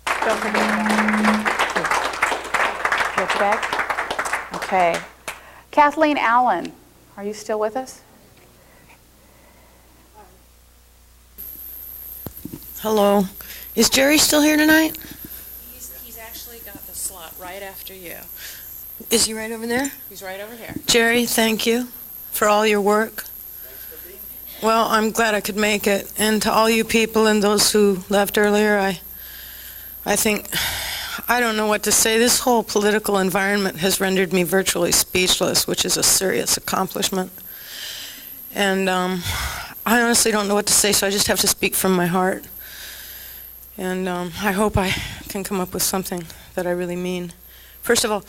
Don't forget that. Okay. Kathleen Allen, are you still with us? Hello. Is Jerry still here tonight? He's actually got the slot right after you. Is he right over there? He's right over here. Jerry, thank you for all your work. Well, I'm glad I could make it. And to all you people and those who left earlier, I think, I don't know what to say. This whole political environment has rendered me virtually speechless, which is a serious accomplishment. And I honestly don't know what to say, so I just have to speak from my heart. And I hope I can come up with something that I really mean. First of all,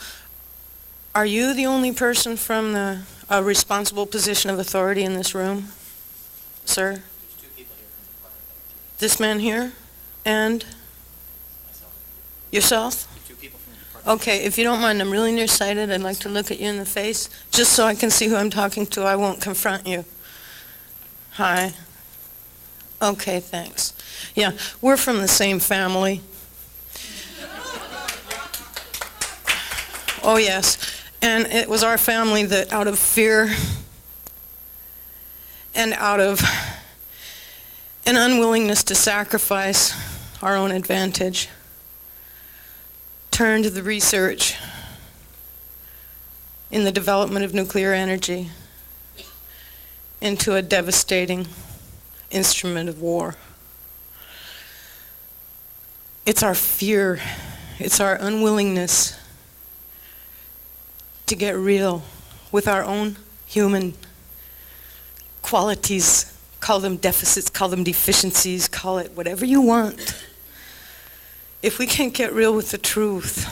are you the only person from a responsible position of authority in this room, sir? This man here? And? Yourself? Okay, if you don't mind, I'm really nearsighted. I'd like to look at you in the face, just so I can see who I'm talking to. I won't confront you. Hi. Okay, thanks. Yeah, we're from the same family. Oh, yes. And it was our family that, out of fear and out of an unwillingness to sacrifice our own advantage, turned the research in the development of nuclear energy into a devastating instrument of war. It's our fear, it's our unwillingness to get real with our own human qualities. Call them deficits, call them deficiencies, call it whatever you want. If we can't get real with the truth,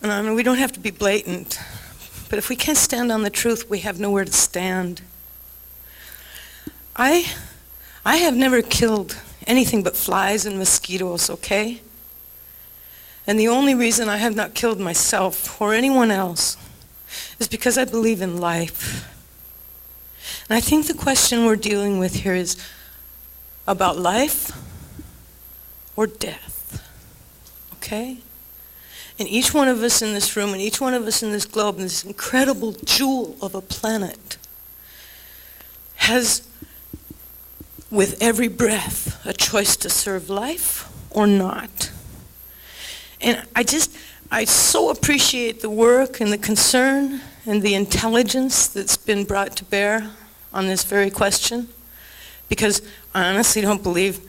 and I mean, we don't have to be blatant, but if we can't stand on the truth, we have nowhere to stand. I have never killed anything but flies and mosquitoes, okay? And the only reason I have not killed myself or anyone else is because I believe in life. And I think the question we're dealing with here is about life or death, okay? And each one of us in this room and each one of us in this globe, in this incredible jewel of a planet, has, with every breath, a choice to serve life or not. And I so appreciate the work and the concern and the intelligence that's been brought to bear on this very question, because I honestly don't believe,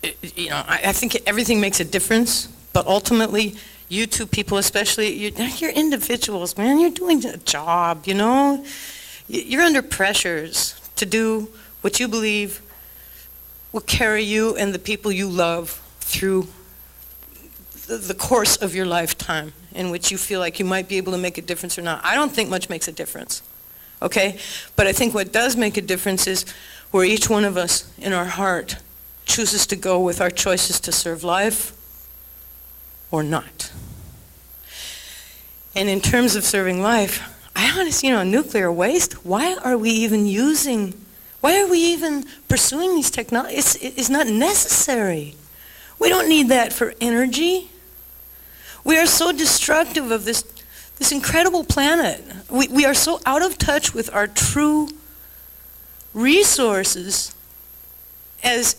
I think everything makes a difference, but ultimately, you two people especially, you're individuals, man. You're doing a job, You're under pressures to do what you believe will carry you and the people you love through the course of your lifetime, in which you feel like you might be able to make a difference or not. I don't think much makes a difference, okay? But I think what does make a difference is where each one of us in our heart chooses to go with our choices to serve life or not. And in terms of serving life, I honestly, nuclear waste, why are we even pursuing these technologies? It's not necessary. We don't need that for energy. We are so destructive of this incredible planet. We are so out of touch with our true resources as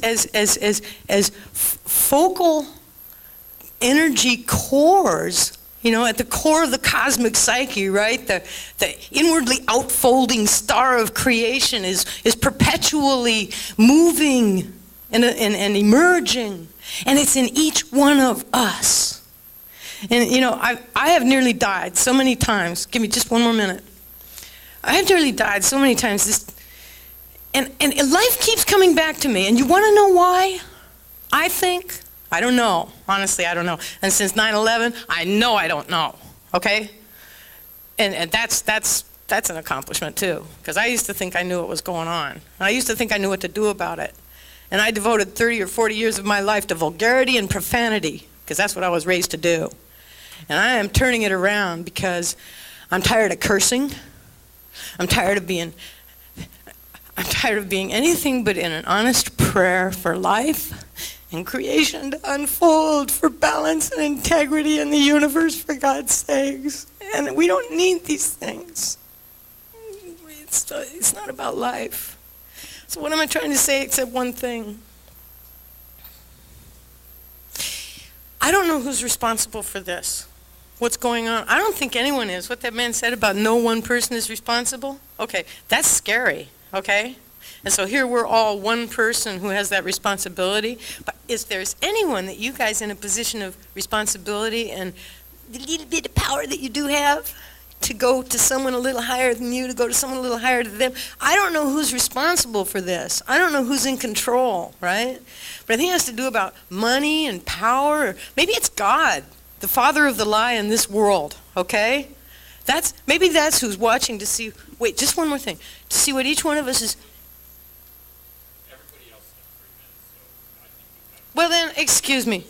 focal energy cores, at the core of the cosmic psyche, right? The inwardly outfolding star of creation is perpetually moving and emerging, and it's in each one of us. And I have nearly died so many times. Give me just one more minute. I have nearly died so many times. And life keeps coming back to me. And you want to know why? I don't know. Honestly, I don't know. And since 9/11, I know I don't know. Okay? And that's an accomplishment too. Because I used to think I knew what was going on. And I used to think I knew what to do about it. And I devoted 30 or 40 years of my life to vulgarity and profanity, because that's what I was raised to do. And I am turning it around because I'm tired of cursing. I'm tired of being anything but in an honest prayer for life and creation to unfold, for balance and integrity in the universe, for God's sakes. And we don't need these things. It's not about life. So what am I trying to say except one thing? I don't know who's responsible for this. What's going on? I don't think anyone is. What that man said about no one person is responsible, okay, that's scary, okay? And so here we're all one person who has that responsibility. But if there's anyone that you guys in a position of responsibility and the little bit of power that you do have to go to someone a little higher than you, to go to someone a little higher than them, I don't know who's responsible for this. I don't know who's in control, right? But I think it has to do about money and power. Or maybe it's God, the father of the lie in this world, okay? Maybe that's who's watching to see, wait, just one more thing, to see what each one of us is. Well then, excuse me.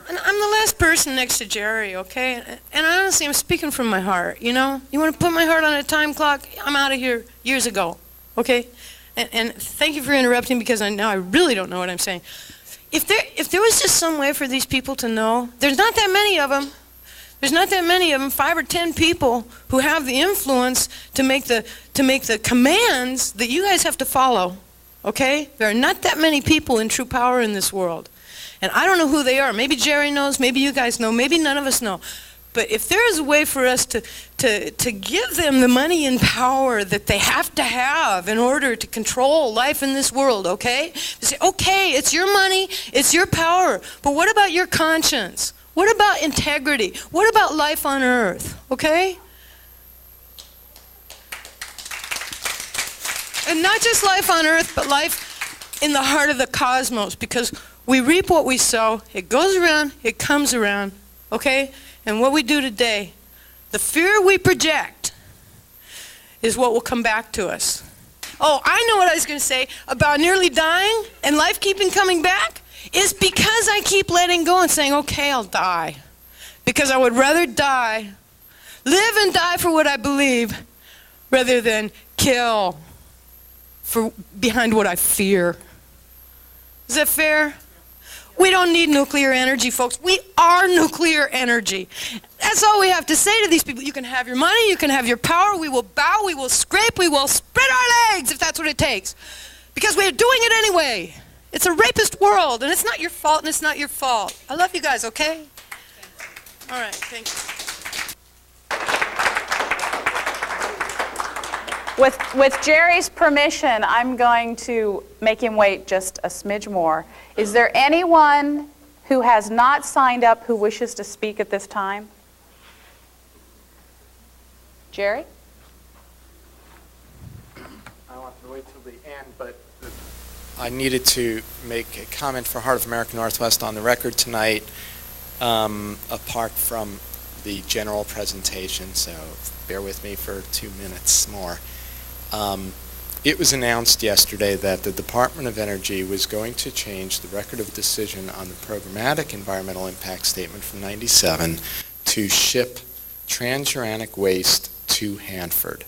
I'm the last person next to Jerry, okay? And honestly, I'm speaking from my heart, You want to put my heart on a time clock? I'm out of here years ago, okay? And thank you for interrupting, because I really don't know what I'm saying. If there was just some way for these people to know, there's not that many of them. There's not that many of them, 5 or 10 people who have the influence to make the commands that you guys have to follow, okay? There are not that many people in true power in this world. And I don't know who they are. Maybe Jerry knows, maybe you guys know, maybe none of us know. But if there is a way for us to give them the money and power that they have to have in order to control life in this world, okay? To say, okay, it's your money, it's your power, but what about your conscience? What about integrity? What about life on earth, okay? And not just life on earth, but life in the heart of the cosmos, because we reap what we sow. It goes around, it comes around, okay? And what we do today, the fear we project is what will come back to us. Oh, I know what I was going to say about nearly dying and life keeping coming back. Is because I keep letting go and saying, okay, I'll die. Because I would rather die, live and die for what I believe, rather than kill behind what I fear. Is that fair? We don't need nuclear energy, folks. We are nuclear energy. That's all we have to say to these people. You can have your money, you can have your power, we will bow, we will scrape, we will spread our legs if that's what it takes. Because we're doing it anyway. It's a rapist world, and it's not your fault, and it's not your fault. I love you guys, okay? All right, thank you. With Jerry's permission, I'm going to make him wait just a smidge more. Is there anyone who has not signed up who wishes to speak at this time? Jerry? I want to wait till the end, but I needed to make a comment for Heart of America Northwest on the record tonight, apart from the general presentation, so bear with me for 2 minutes more. It was announced yesterday that the Department of Energy was going to change the record of decision on the programmatic environmental impact statement from '97 to ship transuranic waste to Hanford.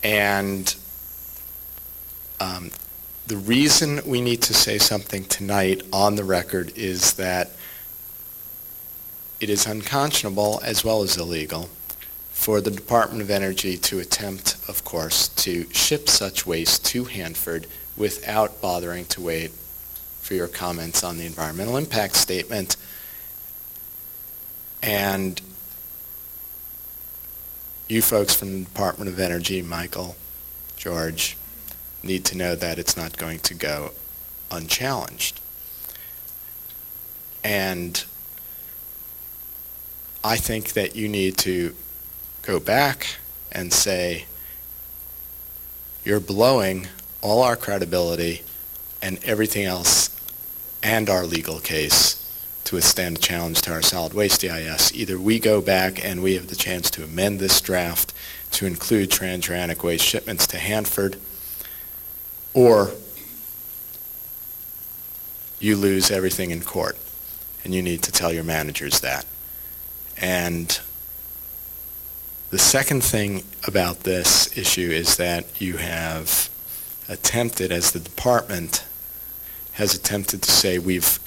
And the reason we need to say something tonight on the record is that it is unconscionable as well as illegal for the Department of Energy to attempt, of course, to ship such waste to Hanford without bothering to wait for your comments on the environmental impact statement. And you folks from the Department of Energy, Michael, George, need to know that it's not going to go unchallenged. And I think that you need to go back and say, you're blowing all our credibility and everything else and our legal case to withstand a challenge to our solid waste EIS. Either we go back and we have the chance to amend this draft to include transuranic waste shipments to Hanford, or you lose everything in court, and you need to tell your managers that. And the second thing about this issue is that you have attempted, as the department has attempted to say, we've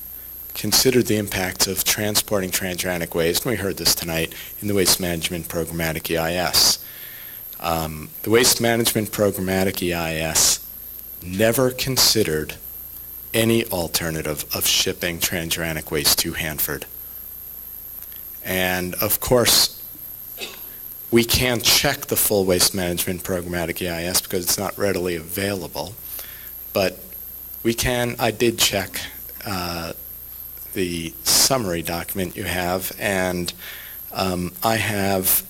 considered the impacts of transporting transuranic waste, and we heard this tonight, in the Waste Management Programmatic EIS. The Waste Management Programmatic EIS never considered any alternative of shipping transuranic waste to Hanford. And of course, we can't check the full Waste Management Programmatic EIS because it's not readily available, but we can. I did check the summary document you have, and I have,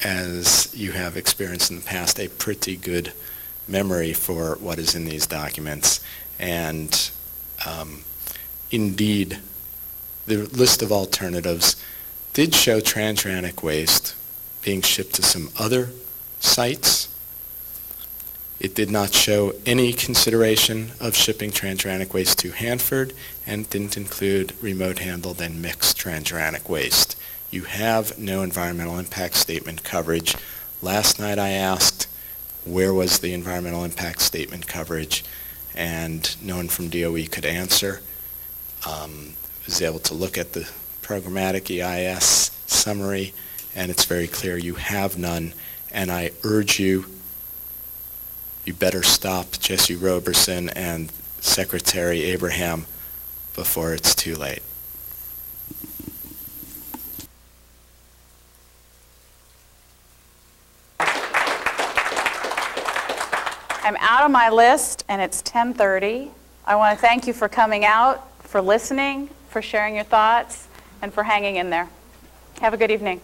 as you have experienced in the past, a pretty good memory for what is in these documents. And indeed, the list of alternatives did show transuranic waste being shipped to some other sites. It did not show any consideration of shipping transuranic waste to Hanford, and didn't include remote handled and mixed transuranic waste. You have no environmental impact statement coverage. Last night I asked, where was the environmental impact statement coverage? And no one from DOE could answer. Was able to look at the programmatic EIS summary, and it's very clear you have none. And I urge you, you better stop Jesse Roberson and Secretary Abraham before it's too late. I'm out of my list, and it's 10:30. I want to thank you for coming out, for listening, for sharing your thoughts, and for hanging in there. Have a good evening.